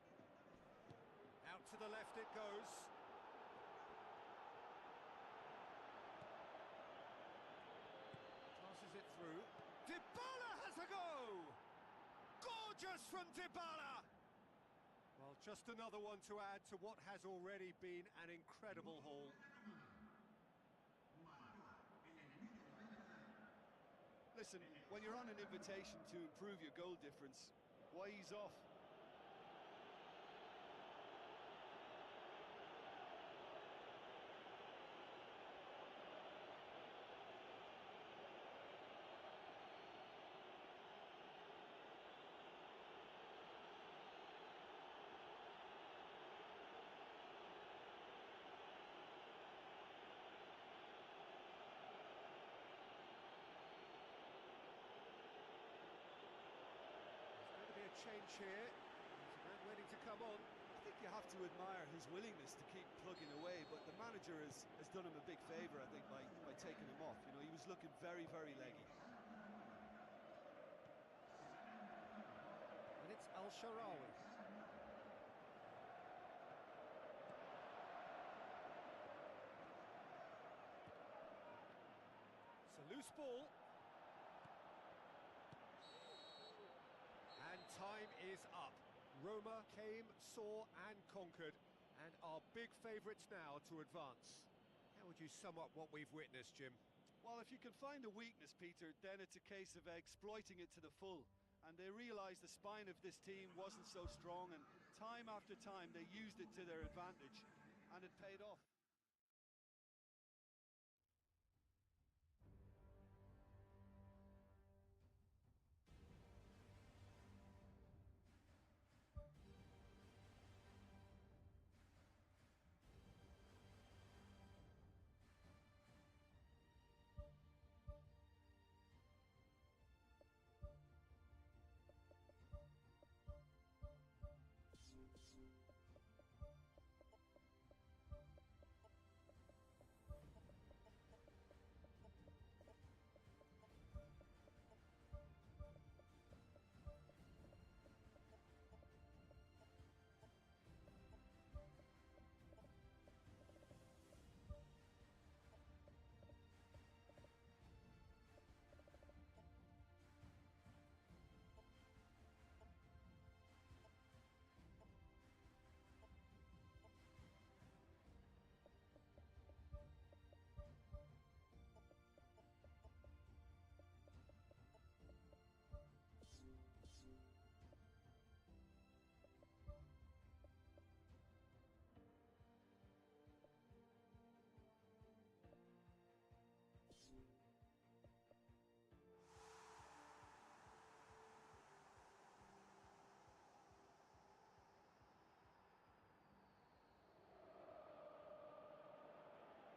Out to the left it goes. Passes it through. Dybala has a go! Gorgeous from Dybala! Well, just another one to add to what has already been an incredible haul.
Listen, when you're on an invitation to improve your goal difference, why ease off?
change here. There's a man waiting to come on.
I think you have to admire his willingness to keep plugging away, but the manager has done him a big favour, I think, by taking him off. You know, he was looking very, very leggy.
And it's Al-Sharawi. It's a loose ball. And time is up. Roma came, saw and conquered, and are big favourites now to advance. How would you sum up what we've witnessed, Jim?
Well, if you can find a weakness, Peter, then it's a case of exploiting it to the full. And they realised the spine of this team wasn't so strong, and time after time they used it to their advantage, and it paid off.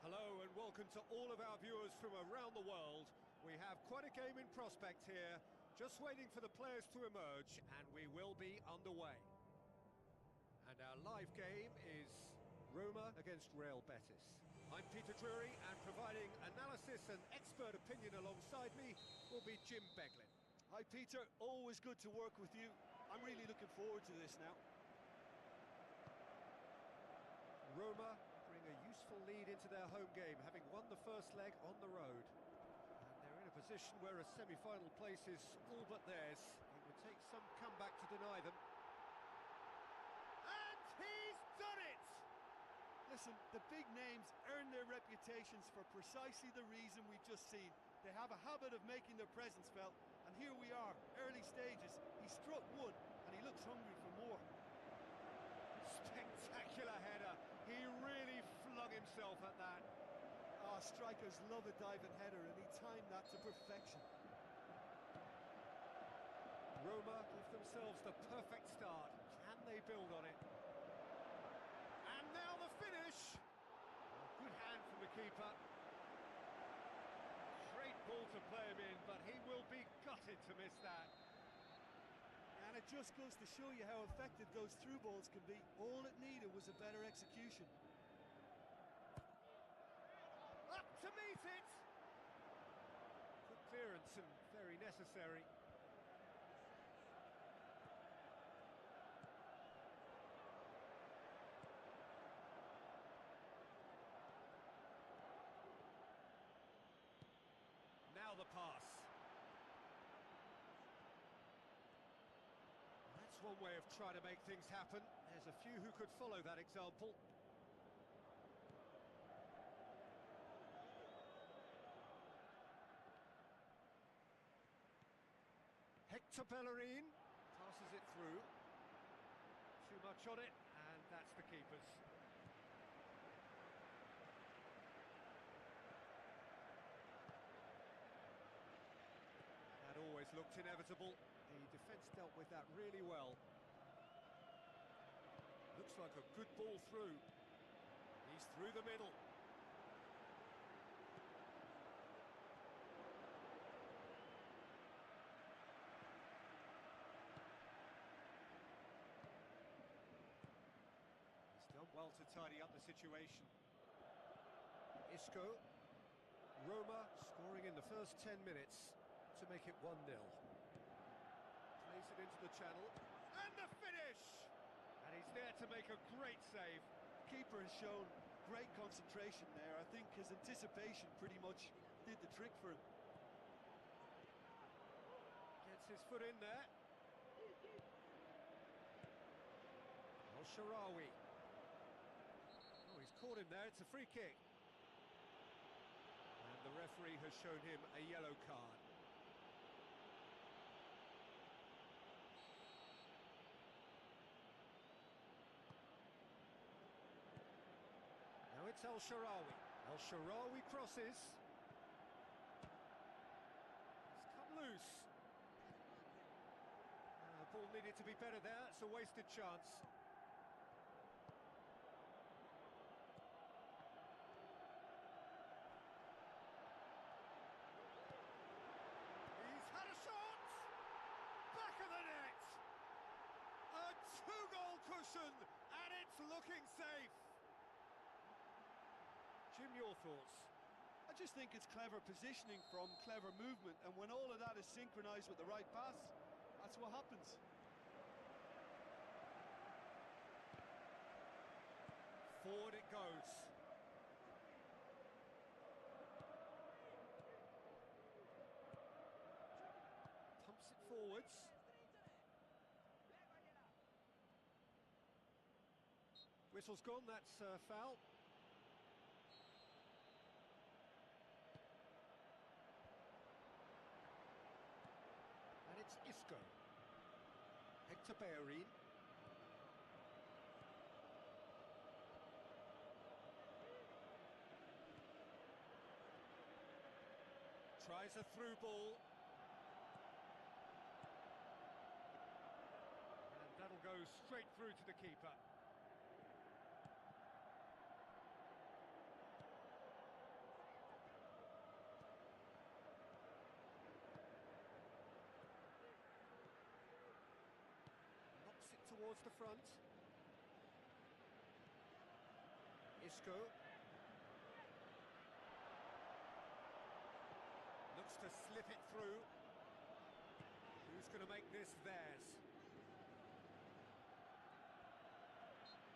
Hello and welcome to all of our viewers from around the world. We have quite a game in prospect here, just waiting for the players to emerge, and we will be underway. And our live game is Roma against Real Betis. I'm Peter Drury, and providing analysis and expert opinion alongside me will be Jim Beglin.
Hi Peter, always good to work with you. I'm really looking forward to this now.
Roma bring a useful lead into their home game, having won the first leg on the road. And they're in a position where a semi-final place is all but theirs. It would take some comeback to deny them. And he's done it!
Listen, the big names earn their reputations for precisely the reason we've just seen. They have a habit of making their presence felt, and here we are, early stages. He struck one, and he looks hungry for more.
Spectacular header. He really flung himself at that.
Ah, strikers love a diving header, and he timed that to perfection.
Roma give themselves the perfect start. Can they build on it? And now the finish. Good hand from the keeper. Great ball to play him in, but he will be gutted to miss that.
And it just goes to show you how effective those through balls can be. All it needed was a better execution.
Up to meet it! Good clearance and very necessary. Now the pass. One way of trying to make things happen. There's a few who could follow that example. Hector Bellerin passes it through. Too much on it, and that's the keeper's. That always looked inevitable. The defence dealt with that really well. Looks like a good ball through. He's through the middle. tidy up the situation. Isco. Roma scoring in the first 10 minutes to make it 1-0. Plays it into the channel. And the finish! And he's there to make a great save.
Keeper has shown great concentration there. I think his anticipation pretty much did the trick for him.
Gets his foot in there. Al-Sharawi. Oh, he's caught him there. It's a free kick. And the referee has shown him a yellow card. Now it's Al-Sharawi. Al-Sharawi crosses. It's come loose. Ball needed to be better there. It's a wasted chance. He's had a shot! Back of the net! A two-goal cushion, and it's looking safe. Jim, your thoughts?
I just think it's clever positioning from clever movement, and when all of that is synchronised with the right pass, that's what happens.
Forward it goes. Pumps it forwards. Whistle's gone, that's foul. And it's Isco. Hector Bellerin. Tries a through ball. And that'll go straight through to the keeper. Knocks it towards the front. Isco. Looks to slip it through. Who's going to make this theirs?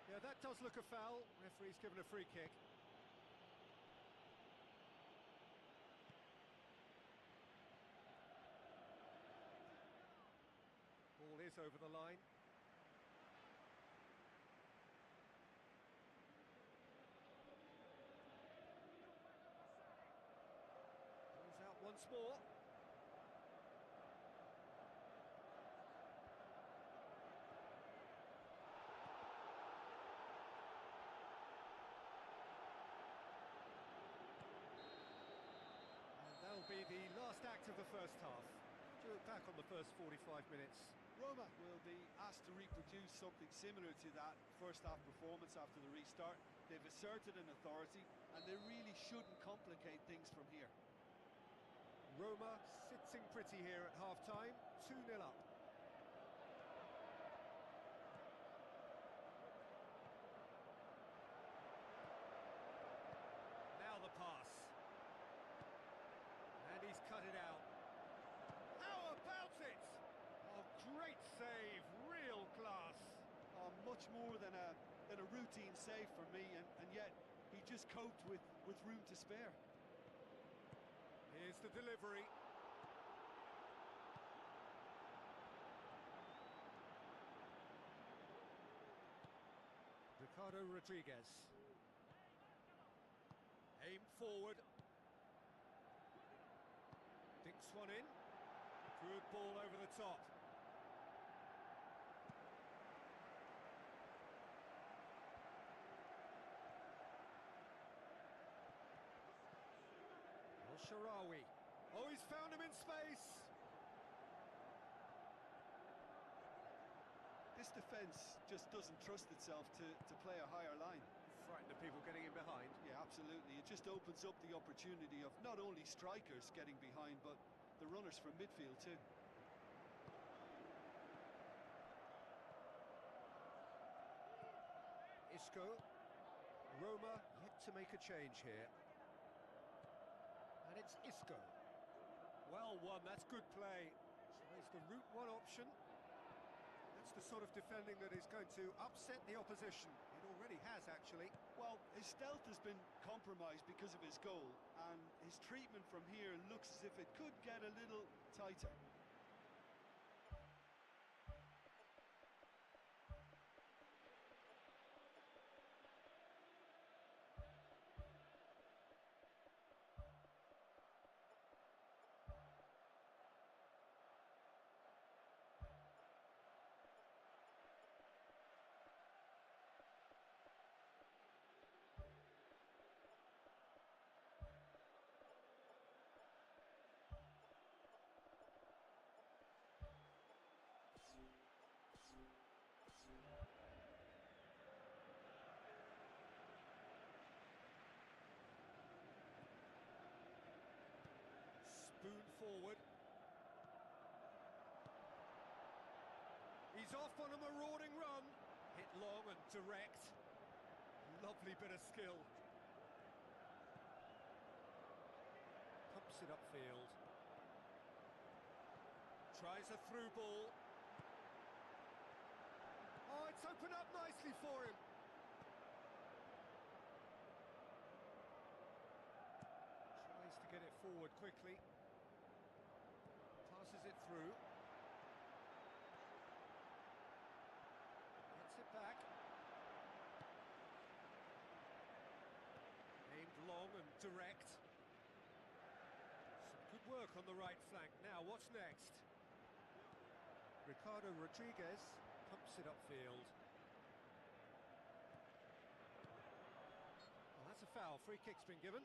Yeah, that does look a foul. Referee's given a free kick. Ball is over the line. Out once more. And that'll be the last act of the first half. Do look back on the first 45 minutes.
Roma will be asked to reproduce something similar to that first half performance after the restart. They've asserted an authority, and they really shouldn't complicate things from here.
Roma sitting pretty here at half-time, 2-0 up. Now the pass. And he's cut it out. How about it? Oh, great save, real class.
Oh, much more than a routine save for me, and yet he just coped with room to spare.
Here's the delivery. Ricardo Rodriguez. Aim forward. Dinks one in. Good ball over the top. Al-Sharawi. Oh, he's found him in space.
This defence just doesn't trust itself to play a higher line.
Frightened of people getting in behind.
Yeah, absolutely. It just opens up the opportunity of not only strikers getting behind, but the runners from midfield too.
Isco. Roma yet to make a change here. And it's Isco. Well won, that's good play. So it's the route one option. That's the sort of defending that is going to upset the opposition. It already has, actually.
Well, his stealth has been compromised because of his goal, and his treatment from here looks as if it could get a little tighter.
Spoon forward. He's off on a marauding run. Hit long and direct. Lovely bit of skill. Pumps it upfield. Tries a through ball. Oh, it's opened up nicely for him. Tries to get it forward quickly. Passes it through. Gets it back. Aimed long and direct. Some good work on the right flank. Now, what's next? Ricardo Rodriguez pumps it upfield. Well, that's a foul. Free kick's been given.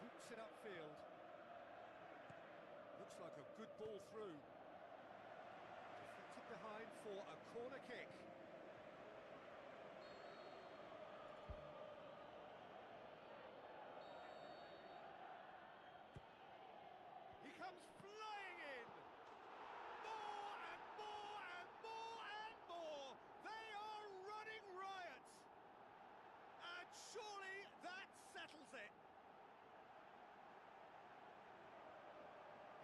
Boots it upfield. Looks like a good ball through. Deflected behind for a corner kick. He comes flying in! More and more and more and more! They are running riot! And surely that settles it!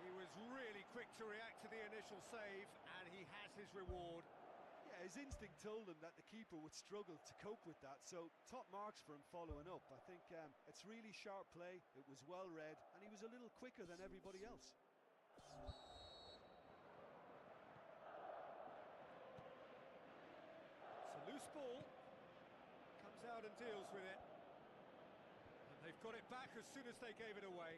He was really quick to react to the initial save, and he has his reward.
Yeah, his instinct told him that the keeper would struggle to cope with that, so top marks for him following up. I think it's really sharp play, it was well read, and he was a little quicker than everybody else.
It's a loose ball. Comes out and deals with it. And they've got it back as soon as they gave it away.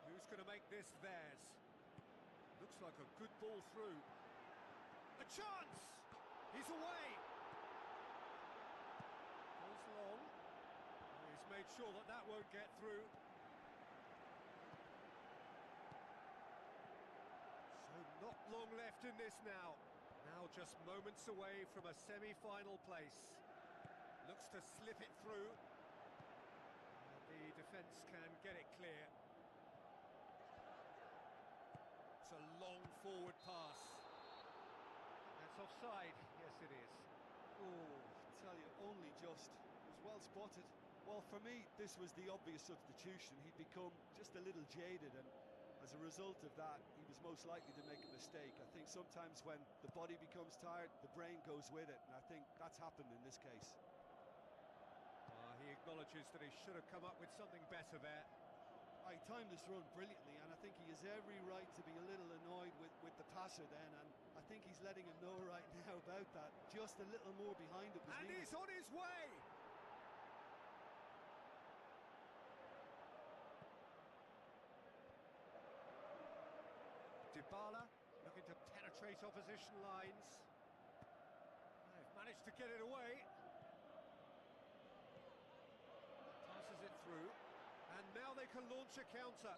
Who's going to make this theirs? Looks like a good ball through. A chance! He's away! Goes long. He's made sure that that won't get through. So not long left in this now. Now just moments away from a semi-final place. Looks to slip it through. The defence can get it clear. It's a long forward pass. That's offside. Yes, it is.
Oh, I tell you, only just. It was well spotted. Well, for me, this was the obvious substitution. He'd become just a little jaded, and as a result of that, he was most likely to make a mistake. I think sometimes when the body becomes tired, the brain goes with it, and I think that's happened in this case.
He acknowledges that he should have come up with something better there.
He timed this run brilliantly, and I think he has every right to be a little annoyed with the passer then, and I think he's letting him know right now about that. Just a little more behind it was
and
needed.
He's on his way! Dybala looking to penetrate opposition lines. They've managed to get it away. Passes it through. And now they can launch a counter.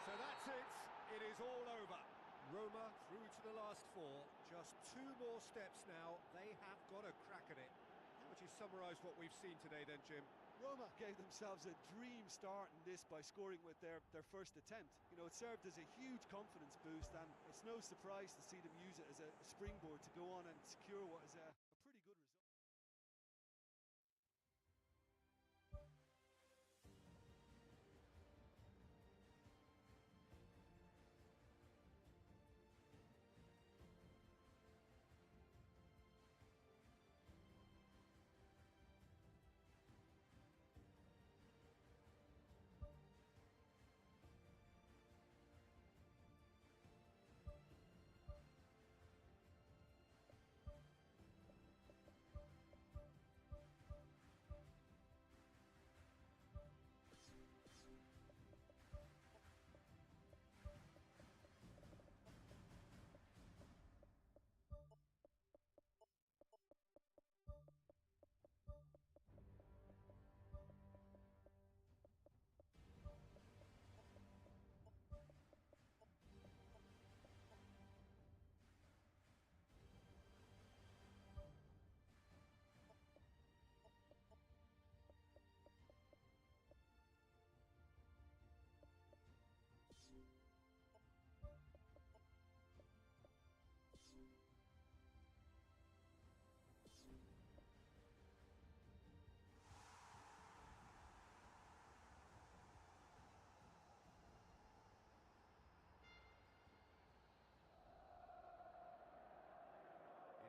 So that's it. It is all over. Roma through to the last four. Just two more steps now. They have got a crack at it. How would you do you summarise what we've seen today then, Jim?
Roma gave themselves a dream start in this by scoring with their first attempt. You know, it served as a huge confidence boost, and it's no surprise to see them use it as a springboard to go on and secure what is a pretty good result.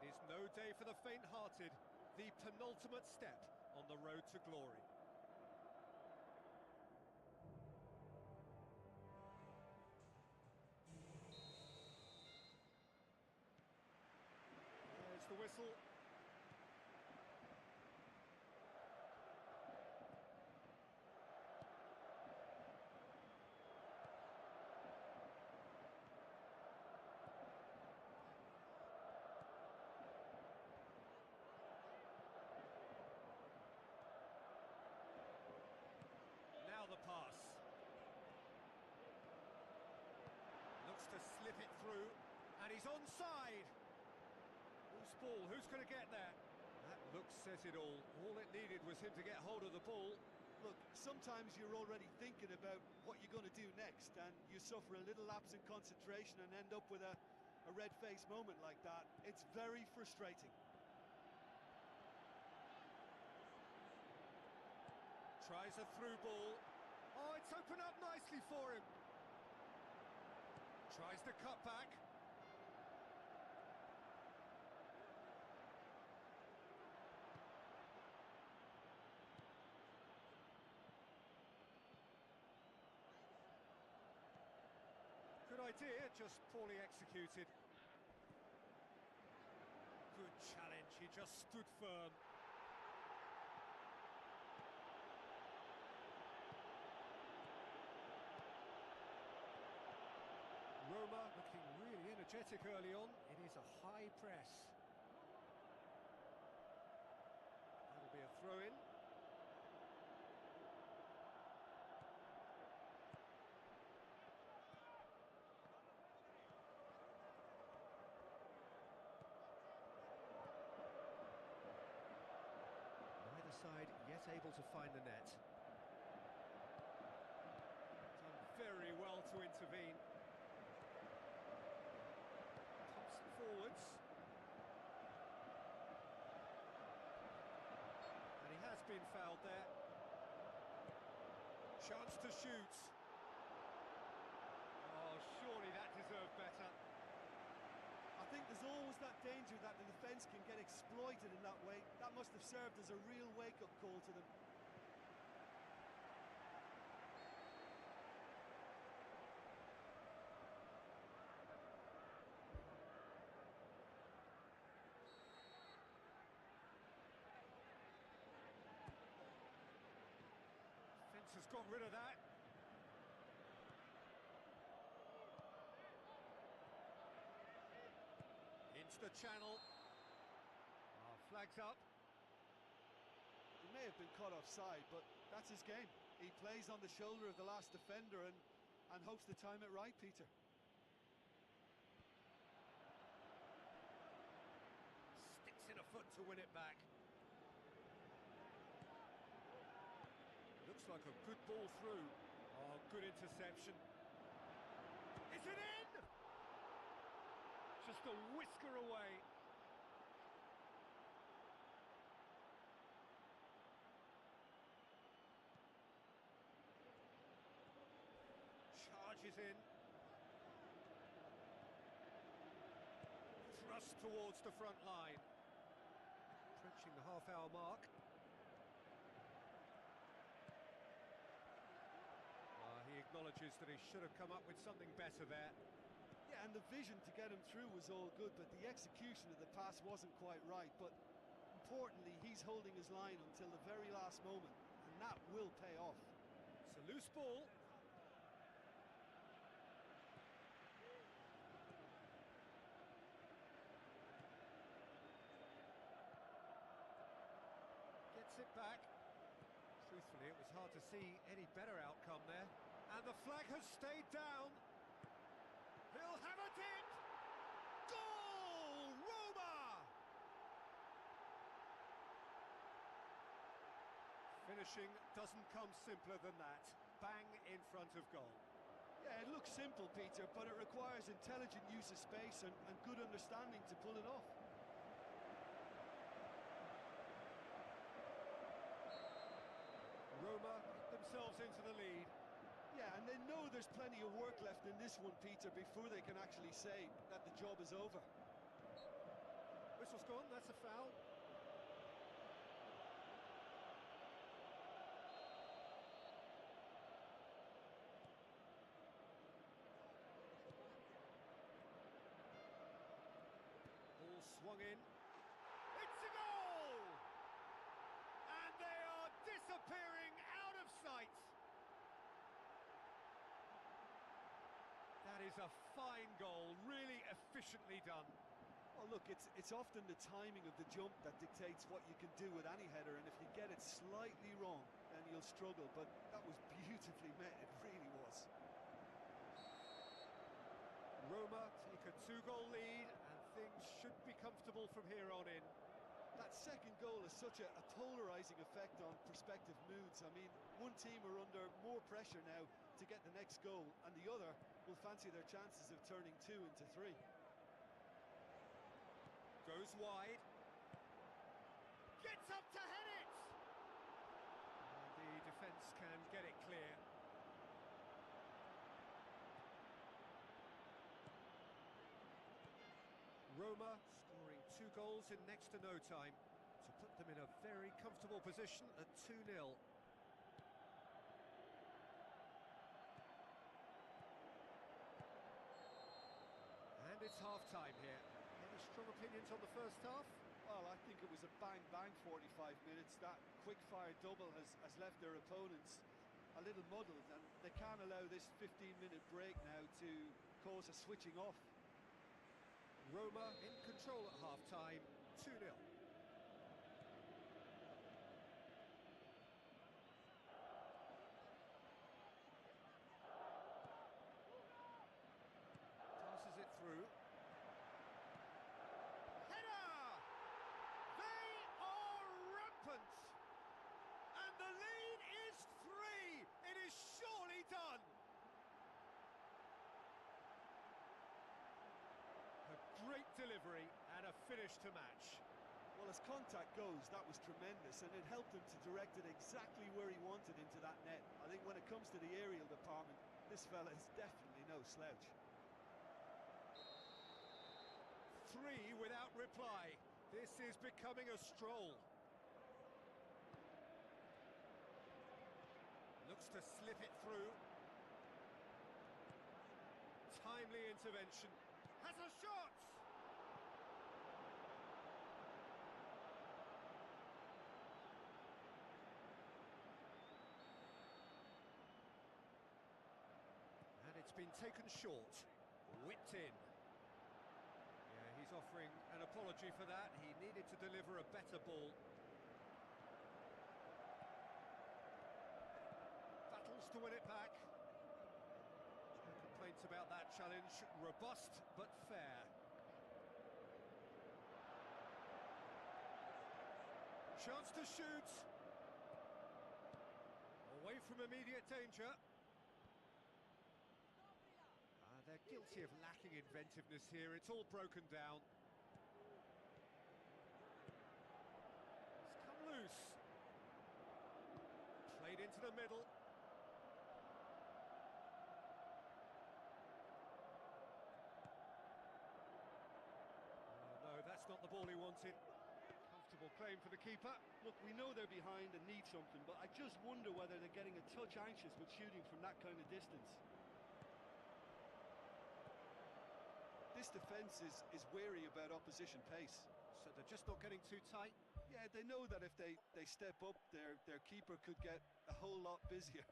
It is no day for the faint-hearted, the penultimate step on the road to glory. There's the whistle. Now the pass. Looks to slip it through, and he's onside. Loose ball, who's going to get there? That look says it all. All it needed was him to get hold of the ball.
Look, sometimes you're already thinking about what you're going to do next, and you suffer a little lapse in concentration and end up with a red-faced moment like that. It's very frustrating.
Tries a through ball. Oh, it's opened up nicely for him. Tries to cut back. Good idea, just poorly executed. Good challenge, he just stood firm. Roma looking really energetic early on. It is a high press. That'll be a throw-in. Neither side yet able to find the net. Done very well to intervene. Forwards, and he has been fouled there. Chance to shoot. Oh, surely that deserved better.
I think there's always that danger that the defence can get exploited in that way. That must have served as a real wake-up call to them.
Has got rid of that. Into the channel. Flags up.
He may have been caught offside, but that's his game. He plays on the shoulder of the last defender and hopes to time it right, Peter.
Sticks in a foot to win it back. like a good ball through. Oh, good interception. Is it in? Just a whisker away. Charges in. Thrust towards the front line. Approaching the half-hour mark. He acknowledges that he should have come up with something better there.
Yeah, and the vision to get him through was all good, but the execution of the pass wasn't quite right. But importantly, he's holding his line until the very last moment, and that will pay off.
It's a loose ball. Gets it back. Truthfully, it was hard to see any better outcome there. And the flag has stayed down. He'll have it in! Goal! Roma! Finishing doesn't come simpler than that. Bang in front of goal.
Yeah, it looks simple, Peter, but it requires intelligent use of space and good understanding to pull it off.
Roma get themselves into the lead.
Yeah, and they know there's plenty of work left in this one, Peter, before they can actually say that the job is over.
Whistle's gone, that's a foul. Ball swung in. It's a goal! And they are disappearing out of sight. That is a fine goal, really efficiently done.
Well, look, it's often the timing of the jump that dictates what you can do with any header, and if you get it slightly wrong, then you'll struggle, but that was beautifully met, it really was.
Roma take a 2-goal lead, and things should be comfortable from here on in.
That second goal has such a polarising effect on prospective moods. I mean, one team are under more pressure now to get the next goal, and the other will fancy their chances of turning 2 into 3.
Goes wide. Gets up to head it! And the defence can get it clear. Roma scoring 2 goals in next to no time to put them in a very comfortable position at 2-0. And it's half-time here. Any strong opinions on the first half?
Well, I think it was a bang-bang 45 minutes. That quick-fire double has left their opponents a little muddled, and they can't allow this 15-minute break now to cause a switching off.
Roma in control at half-time, 2-0. Passes it through. Header! They are rampant! And the lead is 3! It is surely done! A great delivery and a finish to match.
Well, as contact goes, that was tremendous, and it helped him to direct it exactly where he wanted into that net. I think when it comes to the aerial department, this fella is definitely no slouch.
3 without reply. This is becoming a stroll. Looks to slip it through. Timely intervention. Has a shot! And it's been taken short. Whipped in. Yeah, he's offering an apology for that. He needed to deliver a better ball. Battles to win it back. No complaints about that challenge. Robust but fair. Chance to shoot. Away from immediate danger. They're guilty of lacking inventiveness here. It's all broken down. It's come loose. Played into the middle. No, that's not the ball he wanted. Comfortable claim for the keeper.
Look, we know they're behind and need something, but I just wonder whether they're getting a touch anxious with shooting from that kind of distance. This defence is wary about opposition pace.
So they're just not getting too tight?
Yeah, they know that if they step up, their keeper could get a whole lot busier.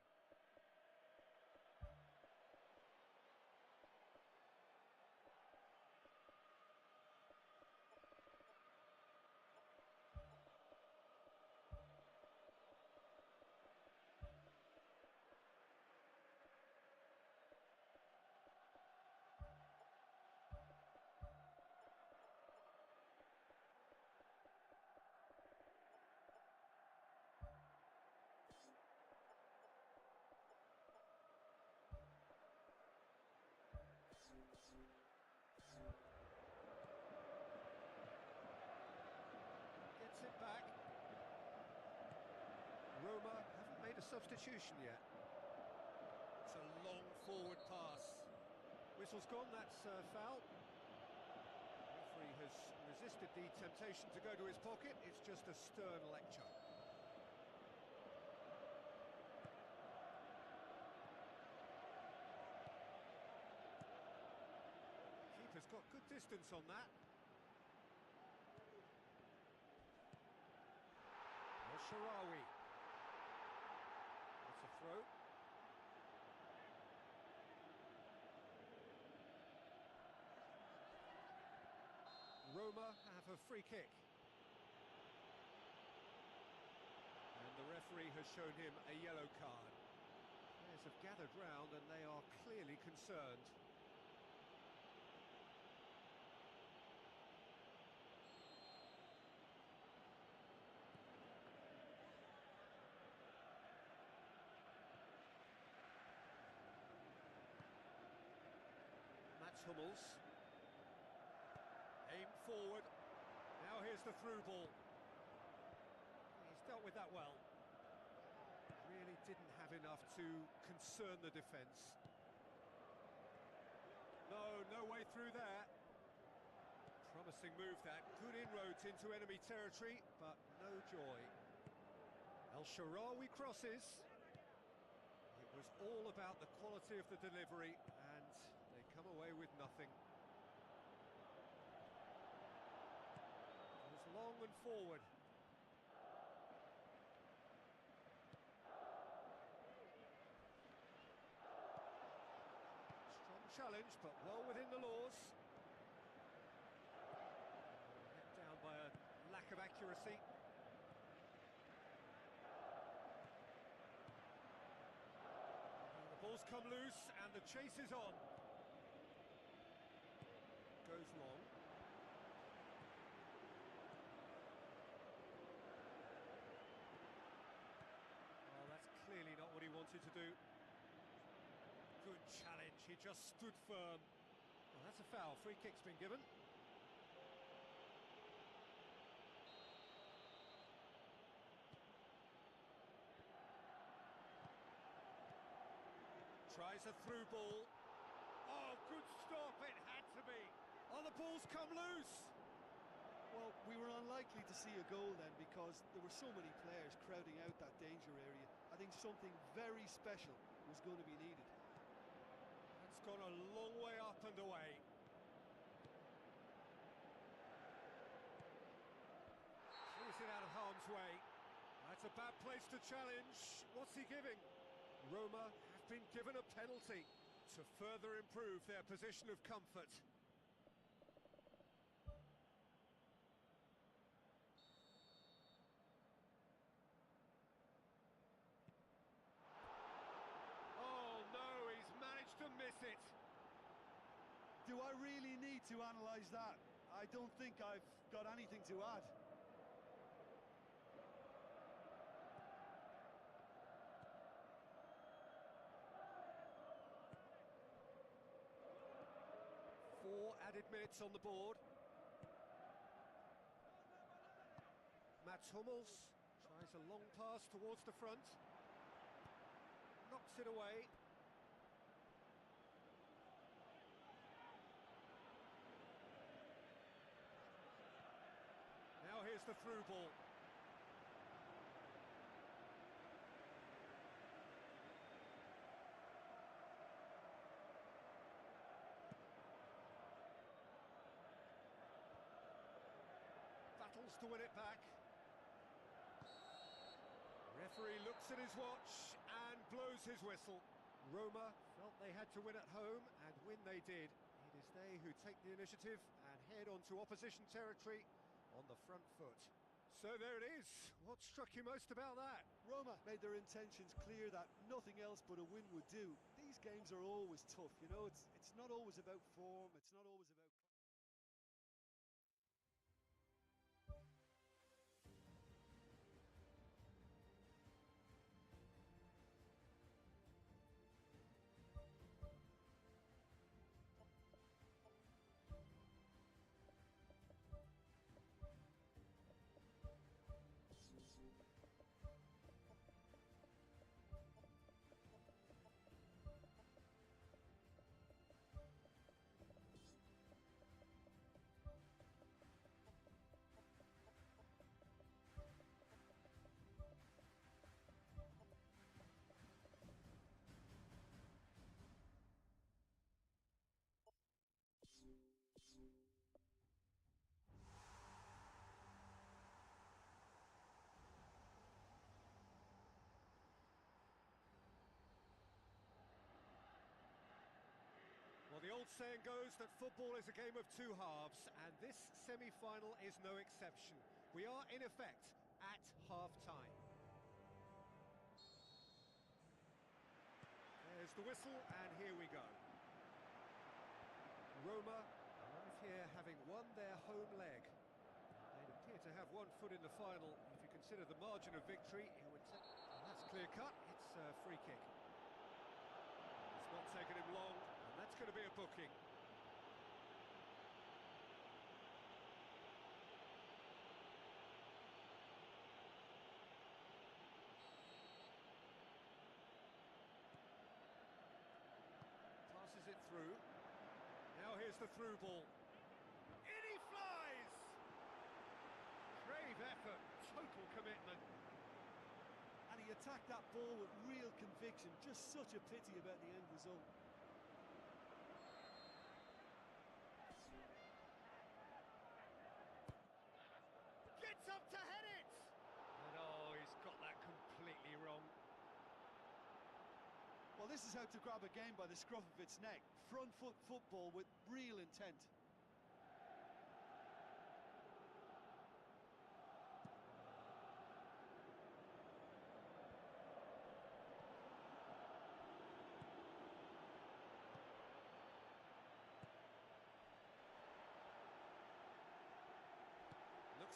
Gets it back. Roma haven't made a substitution yet. It's a long forward pass. Whistle's gone, that's foul. The referee has resisted the temptation to go to his pocket. It's just a stern lecture. Keeper's got good distance on that. Sharawi. That's a throw. Roma have a free kick. And the referee has shown him a yellow card. Players have gathered round and they are clearly concerned. Hummels. Aim forward. Now here's the through ball. He's dealt with that well. Really didn't have enough to concern the defence. No way through there. Promising move that. Good inroads into enemy territory, but no joy. El Shaarawy crosses. It was all about the quality of the delivery, and they come away with nothing. Goes long and forward. Strong challenge, but well within the laws. Let down by a lack of accuracy. And the ball's come loose, and the chase is on. Goes long. Oh, that's clearly not what he wanted to do. Good challenge, he just stood firm. Well, that's a foul, free kick's been given. Tries a through ball. Oh, good stop, it had to be. Oh, the ball's come loose!
Well, we were unlikely to see a goal then because there were so many players crowding out that danger area. I think something very special was going to be needed.
That's gone a long way up and away. Clears it out of harm's way. That's a bad place to challenge. What's he giving? Roma have been given a penalty to further improve their position of comfort. It.
Do I really need to analyse that? I don't think I've got anything to add.
Added minutes on the board. Mats Hummels tries a long pass towards the front. Knocks it away. Now here's the through ball. Battles to win it back. Referee looks at his watch and blows his whistle. Roma felt they had to win at home, and win they did. It is they who take the initiative and head onto opposition territory on the front foot. So there it is. What struck you most about that?
Roma made their intentions clear that nothing else but a win would do. These games are always tough, you know, it's not always about form, it's not always about...
Well, the old saying goes that football is a game of two halves, and this semi-final is no exception. We are, in effect, at half-time. There's the whistle, and here we go. Roma arrive here having won their home leg. They'd appear to have 1 foot in the final. If you consider the margin of victory, it would take... Well, that's clear-cut. It's a free kick. It's not taken him long. That's going to be a booking. Passes it through. Now here's the through ball. In he flies! Brave effort, total commitment.
And he attacked that ball with real conviction. Just such a pity about the end result.
Up to head it! And oh, he's got that completely wrong.
Well, this is how to grab a game by the scruff of its neck. Front foot football with real intent.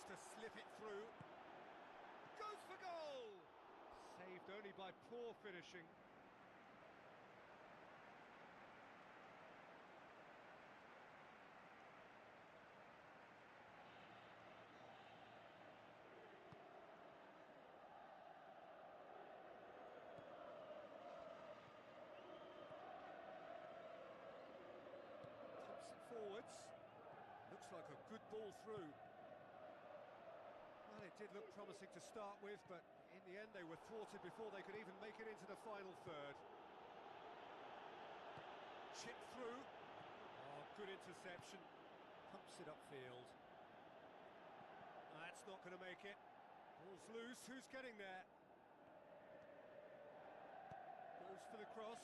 To slip it through. Goes for goal! Saved only by poor finishing. Taps it forwards. Looks like a good ball through. Well, it did look promising to start with, but in the end they were thwarted before they could even make it into the final third. Chip through. Oh, good interception. Pumps it upfield. That's not going to make it. Ball's loose. Who's getting there? Goes for the cross.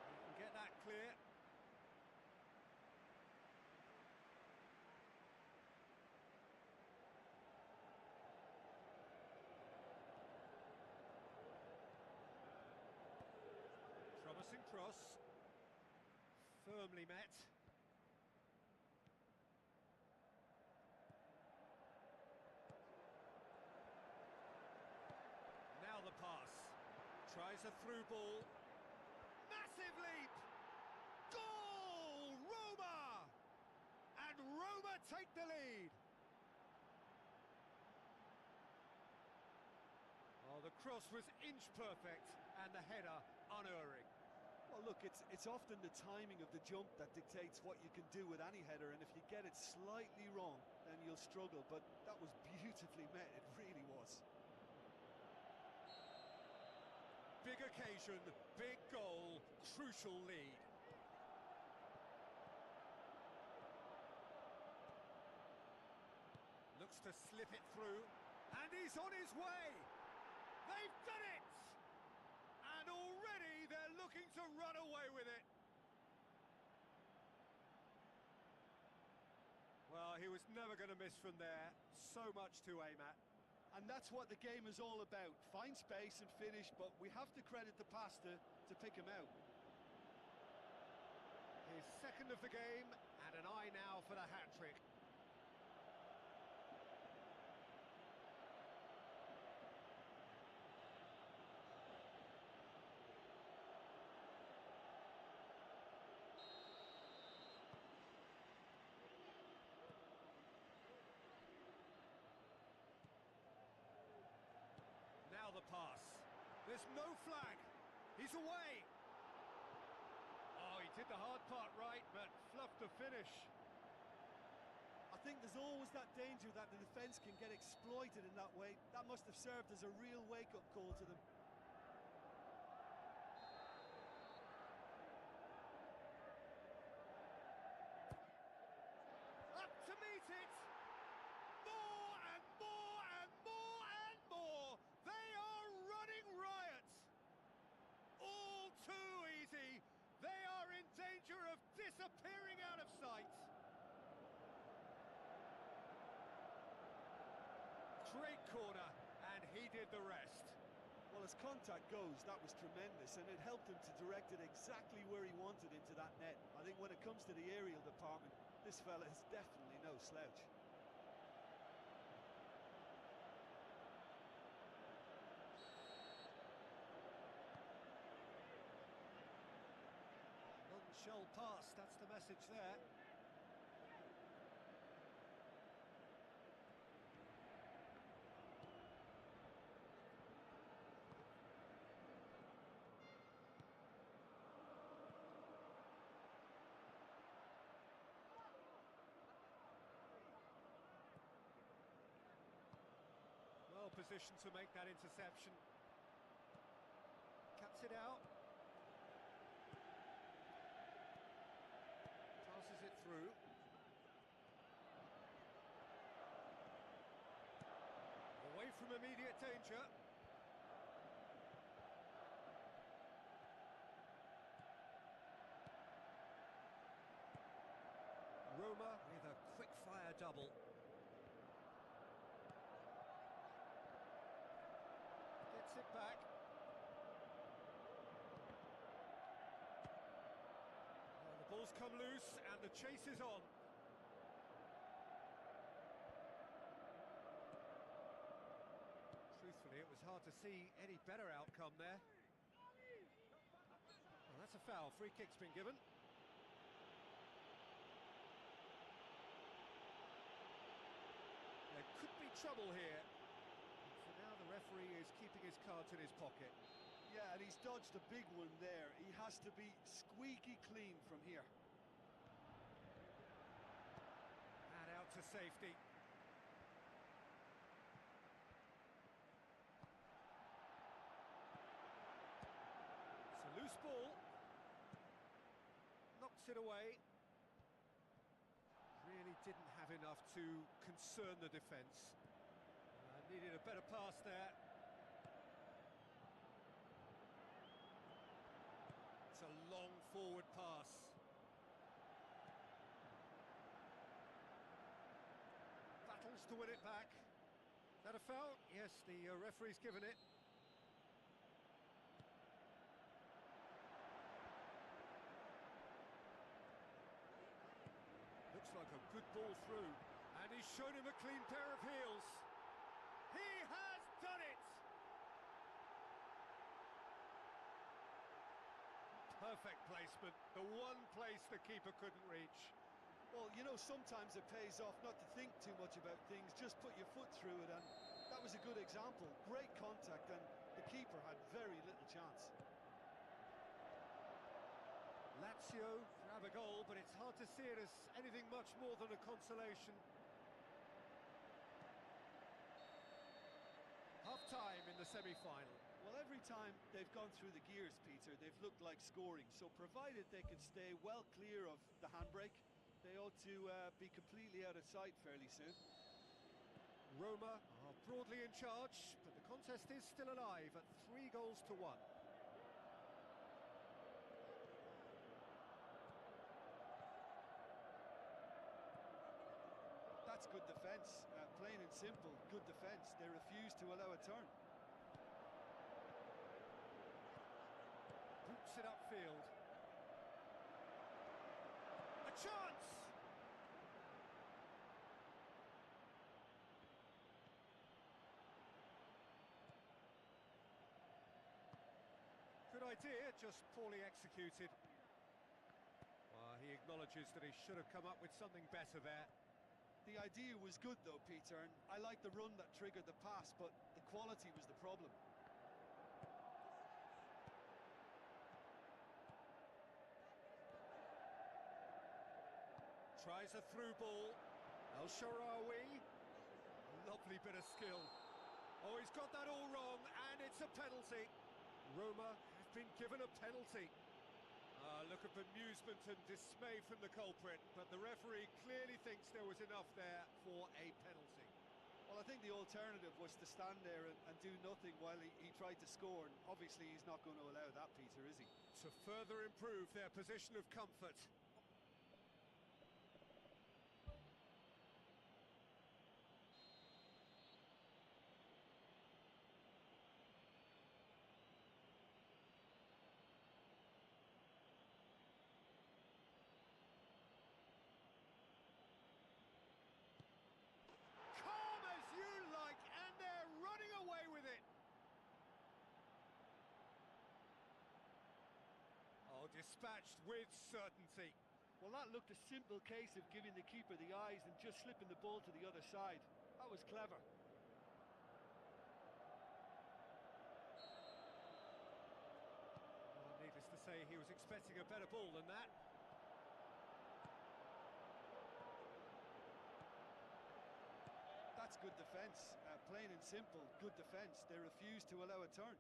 He can get that clear. Promising cross, firmly met. Now the pass, tries a through ball, massive leap, goal! And Roma take the lead. Oh, the cross was inch perfect and the header unerring.
Well, look, it's often the timing of the jump that dictates what you can do with any header, and if you get it slightly wrong, then you'll struggle, but that was beautifully met, it really was.
Big occasion, big goal, crucial lead. Looks to slip it through, and he's on his way! They've done it! And already they're looking to run away with it. Well, he was never going to miss from there. So much to aim at.
And that's what the game is all about. Find space and finish, but we have to credit the pass to pick him out.
His second of the game, and an eye now for the hat-trick. Now the pass. There's no flag. He's away. Oh, he did the hard part right, but fluffed the finish.
I think there's always that danger that the defence can get exploited in that way. That must have served as a real wake-up call to them.
Up to meet it. More and more and more and more. They are running riot. All too easy. They are in danger of disappearing out of sight. Great corner, and he did the rest.
Well, as contact goes, that was tremendous, and it helped him to direct it exactly where he wanted into that net. I think when it comes to the aerial department, this fella is definitely no slouch.
None shall pass, that's the message there. Well positioned to make that interception. Cuts it out. Passes it through. Away from immediate danger. Roma with a quick-fire double. Gets it back. Well, the ball's come loose and the chase is on. Truthfully, it was hard to see any better outcome there. Well, that's a foul. Free kick's been given. There could be trouble here. For now, the referee is keeping his cards in his pocket.
Yeah, and he's dodged a big one there. He has to be squeaky clean from here.
And out to safety. It's a loose ball. Knocks it away. Really didn't have enough to concern the defence. Needed a better pass there. It's a long forward pass. Battles to win it back. Is that a foul? Yes, the referee's given it. Looks like a good ball through, and he's shown him a clean pair of heels. He has done it! Perfect placement, the one place the keeper couldn't reach.
Well, you know, sometimes it pays off not to think too much about things, just put your foot through it, and that was a good example. Great contact, and the keeper had very little chance.
Lazio grab a goal, but it's hard to see it as anything much more than a consolation. Half-time in the semi-final.
Well, every time they've gone through the gears, Peter, they've looked like scoring. So provided they can stay well clear of the handbrake, they ought to be completely out of sight fairly soon.
Roma are broadly in charge, but the contest is still alive at 3-1.
That's good defence, plain and simple, good defence. They refuse to allow a turn.
Boots it upfield. A chance! Good idea, just poorly executed. He acknowledges that he should have come up with something better there.
The idea was good though, Peter, and I like the run that triggered the pass, but the quality was the problem.
Tries a through ball. El Shaarawy. Lovely bit of skill. Oh, he's got that all wrong, and it's a penalty. Roma have been given a penalty. Look of bemusement and dismay from the culprit, but the referee clearly thinks there was enough there for a penalty.
Well, I think the alternative was to stand there and do nothing while he tried to score, and obviously he's not going to allow that, Peter, is he?
To further improve their position of comfort. Dispatched with certainty.
Well, that looked a simple case of giving the keeper the eyes and just slipping the ball to the other side. That was clever.
Well, needless to say, he was expecting a better ball than that.
That's good defence, plain and simple, good defence. They refuse to allow a turn.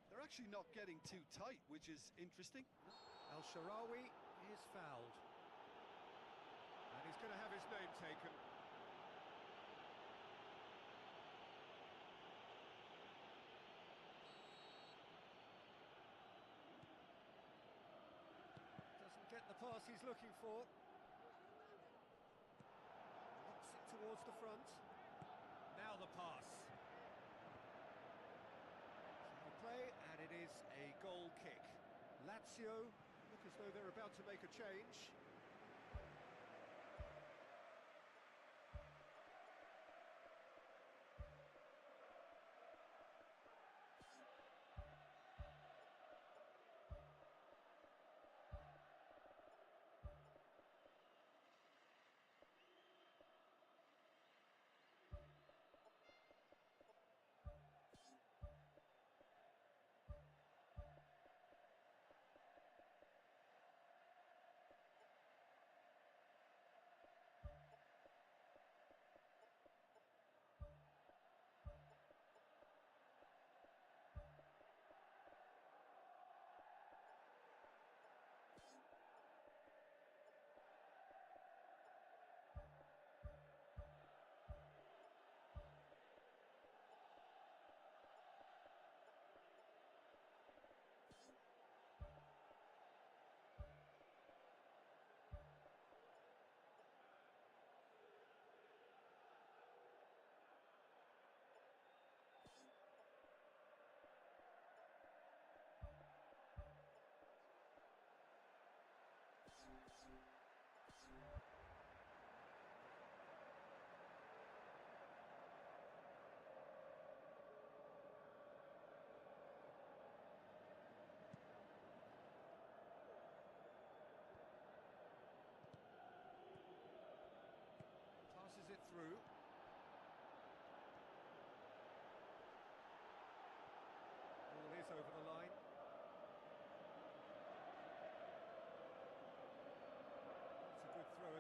They're actually not getting too tight, which is interesting.
El Shaarawy is fouled. And he's going to have his name taken. Doesn't get the pass he's looking for. Knocks it towards the front. Now the pass. Play, and it is a goal kick. Lazio look as though they're about to make a change.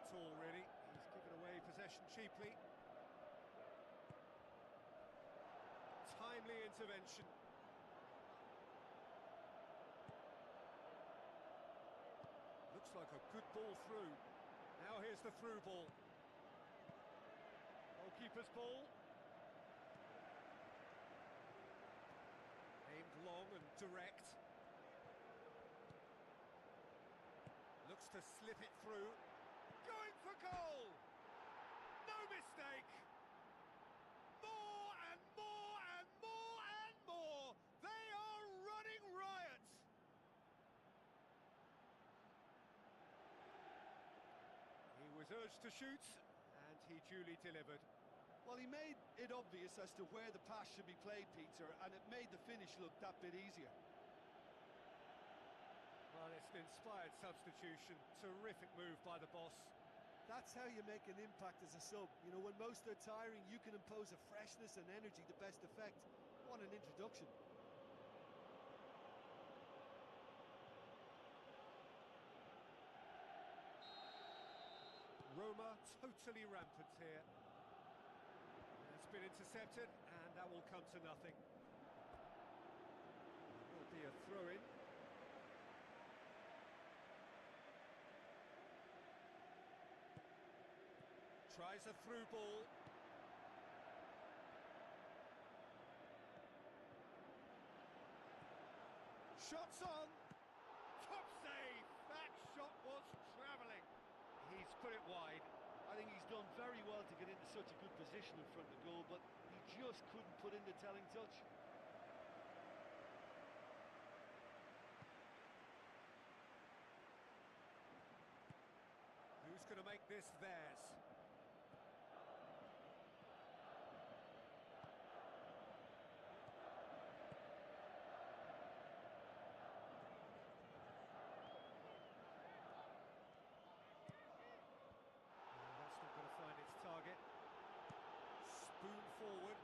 at all, really. He's given away possession cheaply. Timely intervention. Looks like a good ball through. Now here's the through ball. Goalkeeper's ball. Aimed long and direct. Looks to slip it through. Going for goal! No mistake! More and more and more and more! They are running riot! He was urged to shoot, and he duly delivered.
Well, he made it obvious as to where the pass should be played, Peter, and it made the finish look that bit easier.
Well, it's an inspired substitution. Terrific move by the boss.
That's how you make an impact as a sub. You know, when most are tiring, you can impose a freshness and energy to best effect. What an introduction.
Roma totally rampant here. It's been intercepted, and that will come to nothing. It will be a throw-in. Tries a through ball. Shots on. Top save. That shot was travelling. He's put it wide.
I think he's done very well to get into such a good position in front of goal, but he just couldn't put in the telling touch.
Who's going to make this theirs? That's not going to find its target. Spoon forward.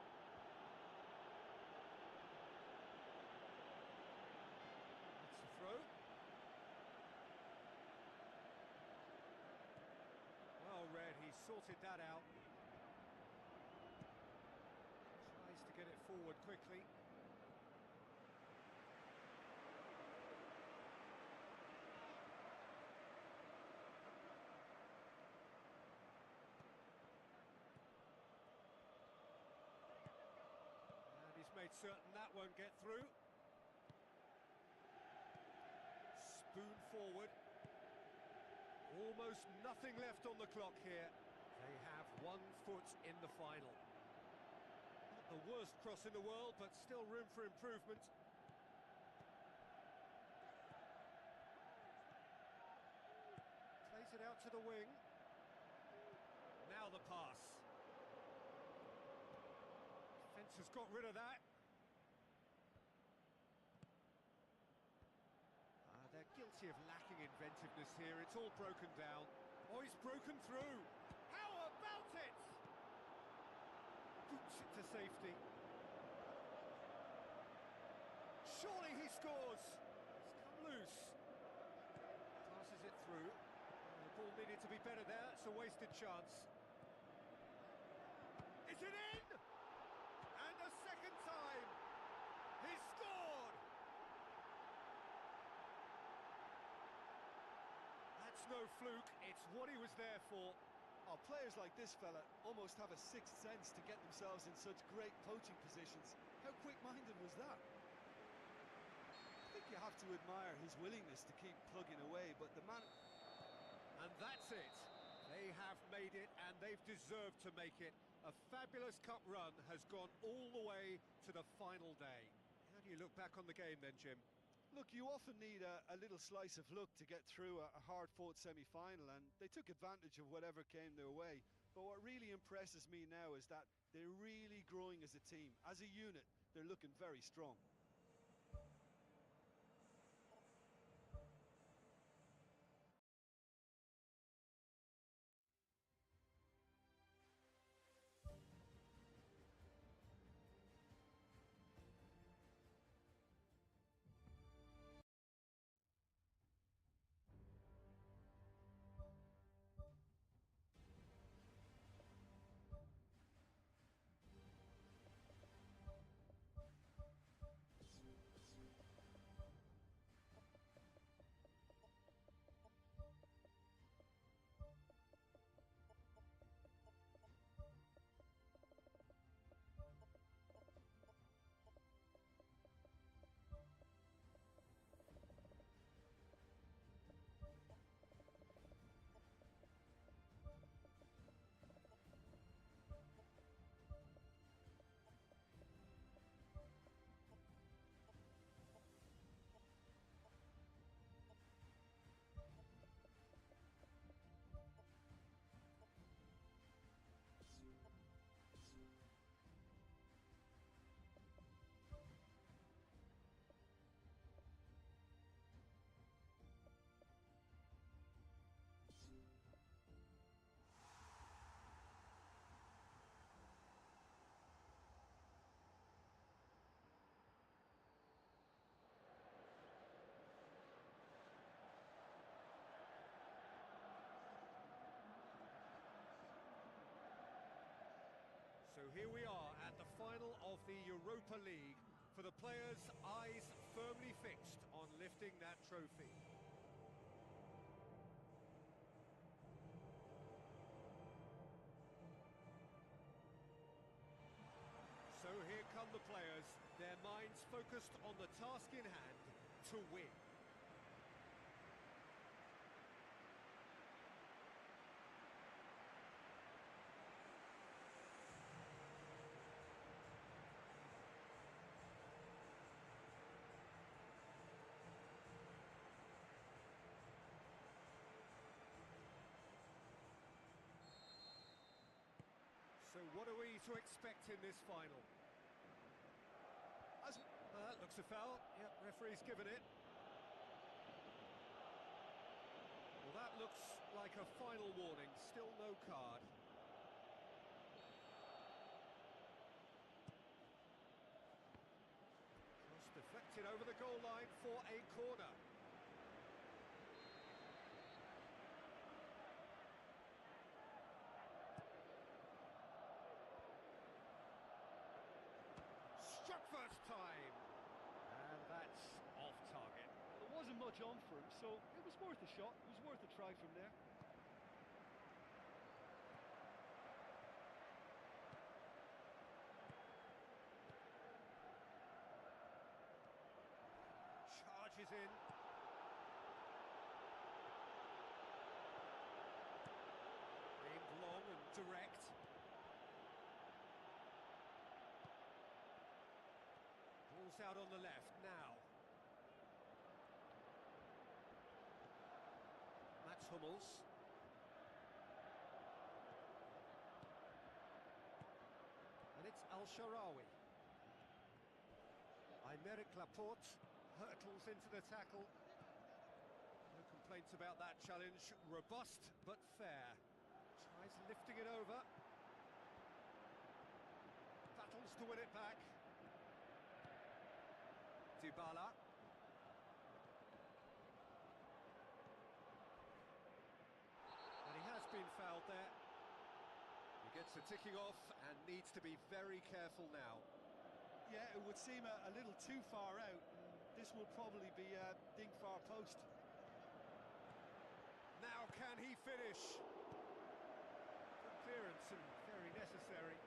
That's the throw. Well read, he sorted that out. Tries to get it forward quickly. And he's made certain that won't get through. Spoon forward. Almost nothing left on the clock here. They have 1 foot in the final. Not the worst cross in the world, but still room for improvement. Plays it out to the wing. Now the pass. Defence has got rid of that. They're guilty of lacking inventiveness here. It's all broken down. Oh, he's broken through. How about it? Boots it to safety. Surely he scores. It's come loose. Passes it through. The ball needed to be better there. It's a wasted chance. Is it in? And a second time. He scored. No fluke, it's what he was there for.
Oh, players like this fella almost have a sixth sense to get themselves in such great poaching positions. How quick-minded was that? I think you have to admire his willingness to keep plugging away, but the man...
And that's it. They have made it, and they've deserved to make it. A fabulous cup run has gone all the way to the final day. How do you look back on the game then, Jim?
Look, you often need a little slice of luck to get through a hard-fought semi-final, and they took advantage of whatever came their way. But what really impresses me now is that they're really growing as a team. As a unit, they're looking very strong.
here we are at the final of the Europa League, for the players' eyes firmly fixed on lifting that trophy. So here come the players, their minds focused on the task in hand to win. So what are we to expect in this final? Looks a foul. Yep, referee's given it. Well, that looks like a final warning. Still no card. Cross deflected over the goal line for a corner. Struck first time, and that's off target.
There wasn't much on for him, so it was worth a shot. It was worth a try from there.
Charges in. Aimed long and direct. Ball's out on the left now. Mats Hummels. And it's Al-Sharawi. Aymeric Laporte hurtles into the tackle. No complaints about that challenge. Robust but fair. Tries lifting it over. Battles to win it back. Dybala. And he has been fouled there. He gets the ticking off and needs to be very careful now.
Yeah, it would seem a little too far out. This will probably be a dink far post.
Now can he finish? Good clearance and very necessary.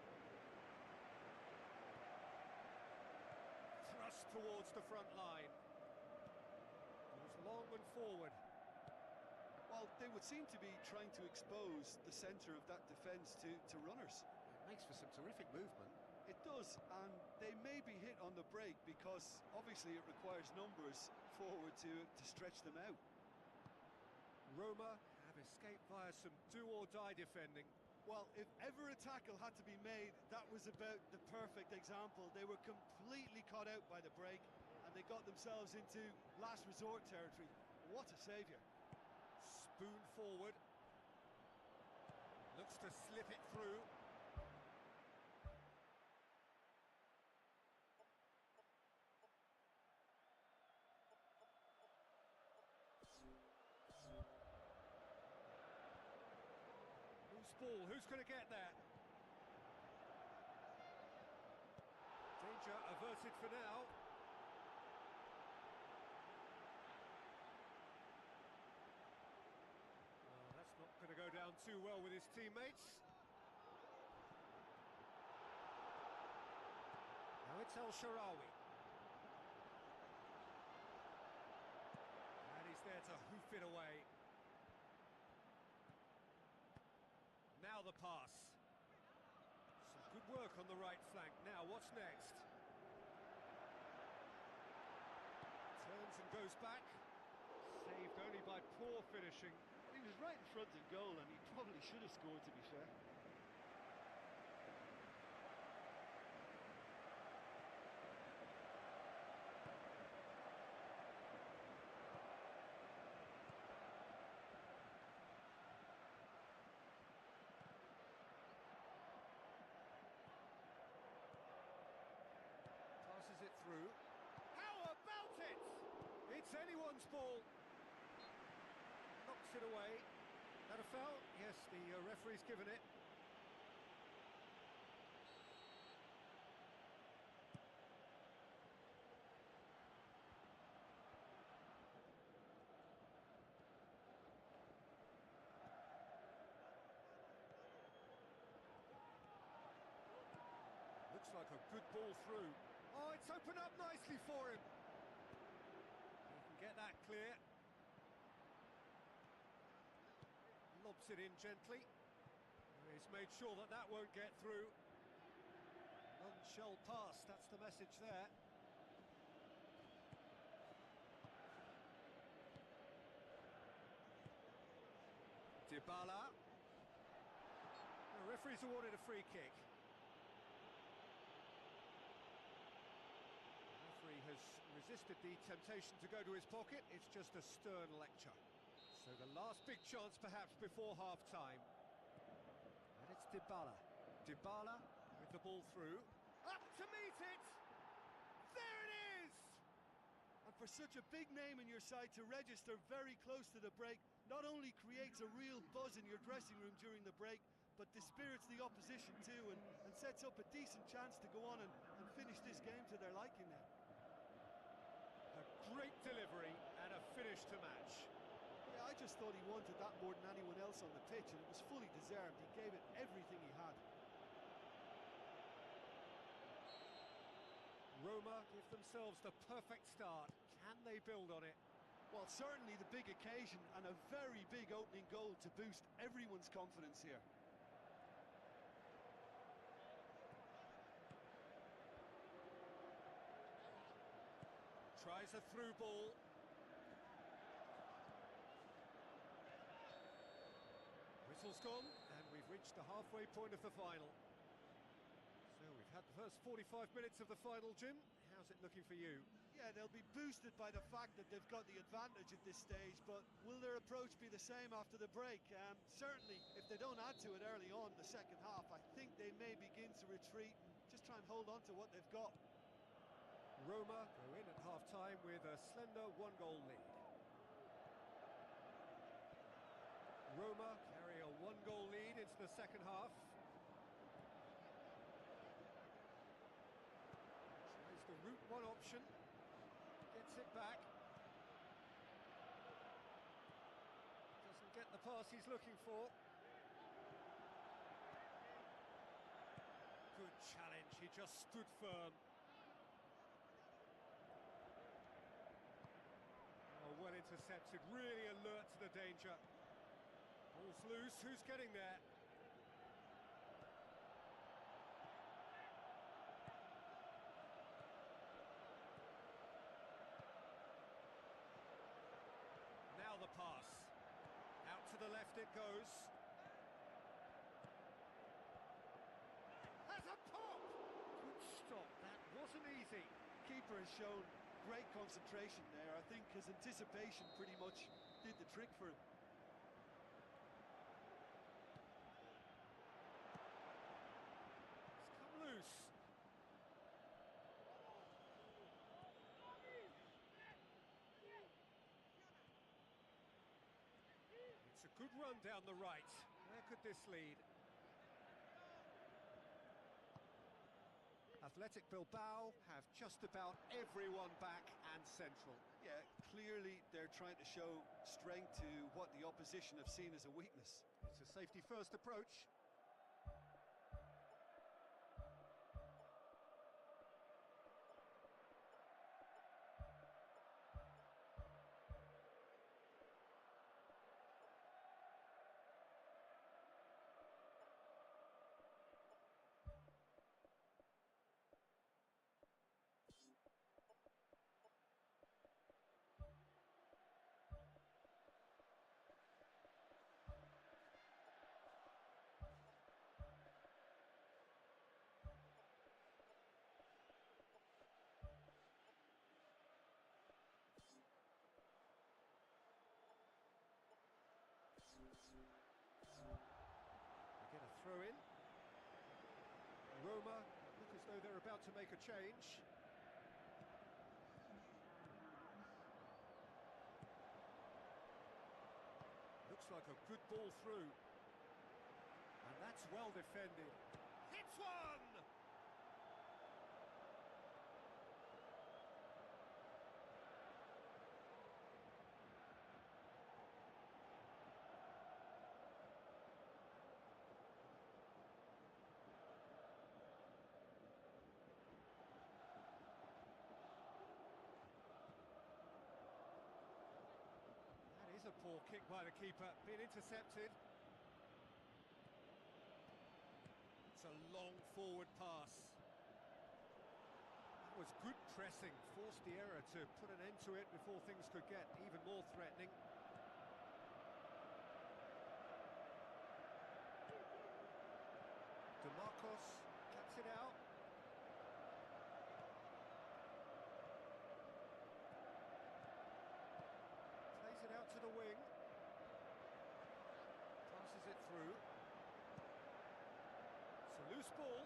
Thrust towards the front line. Goes long and forward.
Well, they would seem to be trying to expose the centre of that defence to runners.
It makes for some terrific movement.
It does, and they may be hit on the break because obviously it requires numbers forward to stretch them out.
Roma have escaped via some do-or-die defending.
Well, if ever a tackle had to be made, that was about the perfect example. They were completely caught out by the break, and they got themselves into last resort territory. What a saviour.
Spoon forward. Looks to slip it through. Ball, who's going to get there? Danger averted for now. Well, that's not going to go down too well with his teammates. Now it's El-Sharawi. And he's there to hoof it away. Now the pass. Some good work on the right flank. Now, what's next? Turns and goes back. Saved only by poor finishing.
He was right in front of goal, and he probably should have scored, to be fair.
It through. How about it? It's anyone's ball. Knocks it away. That a foul? Yes, the referee's given it. Good ball through. Oh, it's opened up nicely for him. He can get that clear. Lobs it in gently. He's made sure that that won't get through. None shall pass, that's the message there. Dybala. The referee's awarded a free kick. The referee has resisted the temptation to go to his pocket. It's just a stern lecture. So the last big chance perhaps before half-time. And it's Dybala. Dybala with the ball through. Up to meet it! There it is!
And for such a big name in your side to register very close to the break, not only creates a real buzz in your dressing room during the break, but dispirits the opposition too, and sets up a decent chance to go on and finish this game to their liking now.
A great delivery and a finish to match.
Yeah, I just thought he wanted that more than anyone else on the pitch, and it was fully deserved. He gave it everything he had.
Roma give themselves the perfect start. Can they build on it?
Well, certainly the big occasion and a very big opening goal to boost everyone's confidence here.
Tries a through ball. Whistle's gone, and we've reached the halfway point of the final. So we've had the first 45 minutes of the final, Jim. How's it looking for you?
Yeah, they'll be boosted by the fact that they've got the advantage at this stage, but will their approach be the same after the break? Certainly, if they don't add to it early on in the second half, I think they may begin to retreat and just try and hold on to what they've got.
Roma go in at half-time with a slender one-goal lead. Roma carry a one-goal lead into the second half. Tries the route one option. Gets it back. Doesn't get the pass he's looking for. Good challenge, he just stood firm. Oh, well intercepted, really alert to the danger. Ball's loose, who's getting there? Now the pass. Out to the left it goes. Has a pop! Good stop, that wasn't easy.
Keeper has shown great concentration there. I think his anticipation pretty much did the trick for him.
It's come loose. It's a good run down the right. Where could this lead? Athletic Bilbao have just about everyone back and central.
Yeah, clearly they're trying to show strength to what the opposition have seen as a weakness.
It's a safety first approach. They get a throw in. Roma look as though they're about to make a change. Looks like a good ball through. And that's well defended. Hits one! Poor kick by the keeper, being intercepted. It's a long forward pass. That was good pressing, forced the error to put an end to it before things could get even more threatening. DeMarcos cuts it out. Plays it out to the wing. Passes it through. It's a loose ball.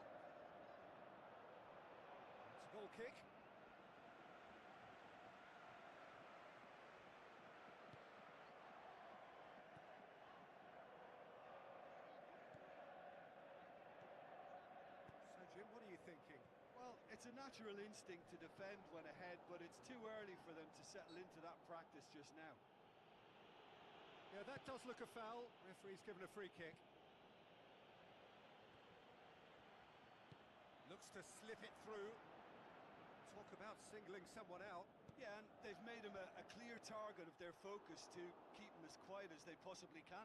It's a goal kick. So Jim, what are you thinking?
Well, it's a natural instinct to defend when ahead, but it's too early for them to settle into that practice just now.
Yeah, that does look a foul. Referee's given a free kick. Looks to slip it through. Talk about singling someone out.
Yeah, and they've made him a clear target of their focus to keep him as quiet as they possibly can.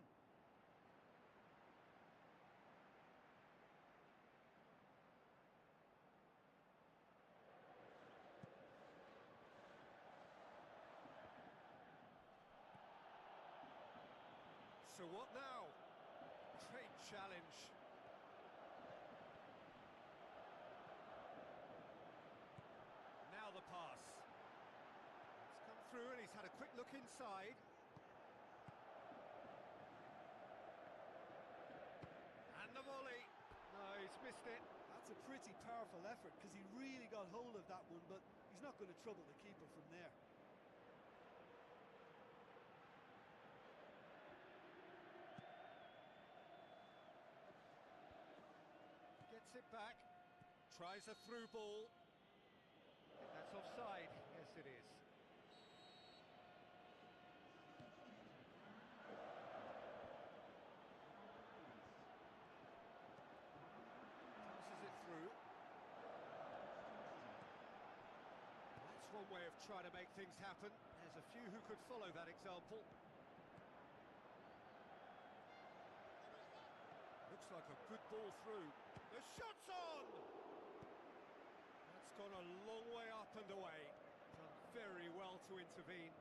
So what now? Great challenge. Now the pass. It's come through and he's had a quick look inside. And the volley. No, he's missed it.
That's a pretty powerful effort because he really got hold of that one, but he's not going to trouble the keeper from there.
Gets it back. Tries a through ball. I think that's offside. Yes, it is. Passes it through. That's one way of trying to make things happen. There's a few who could follow that example. Looks like a good ball through. The shot's on! That's gone a long way up and away. Done very well to intervene.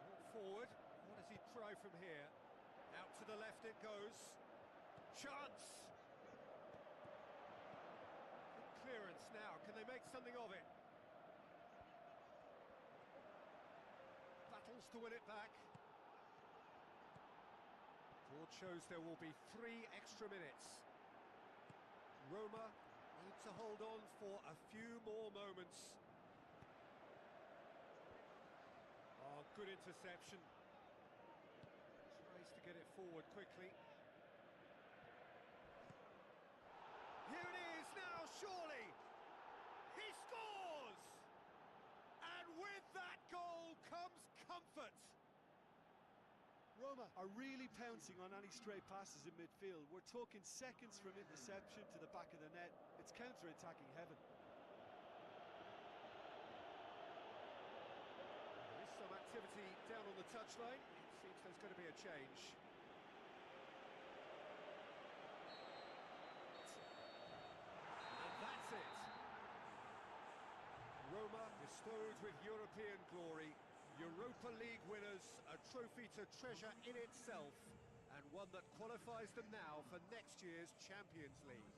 Brought forward. What does he try from here? Out to the left it goes. Chance! Good clearance now. Can they make something of it? Battles to win it back. Board shows there will be 3 extra minutes. Roma need to hold on for a few more moments. Oh, good interception. Tries to get it forward quickly. Here it is now, surely! He scores! And with that goal comes comfort.
Roma are really pouncing on any stray passes in midfield. We're talking seconds from interception to the back of the net. It's counter-attacking heaven.
There is some activity down on the touchline. It seems there's going to be a change. And that's it. Roma bestowed with European glory. Europa League winners, a trophy to treasure in itself, and one that qualifies them now for next year's Champions League.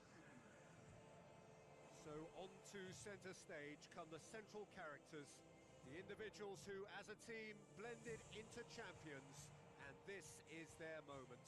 So on to centre stage come the central characters, the individuals who, as a team, blended into champions, and this is their moment.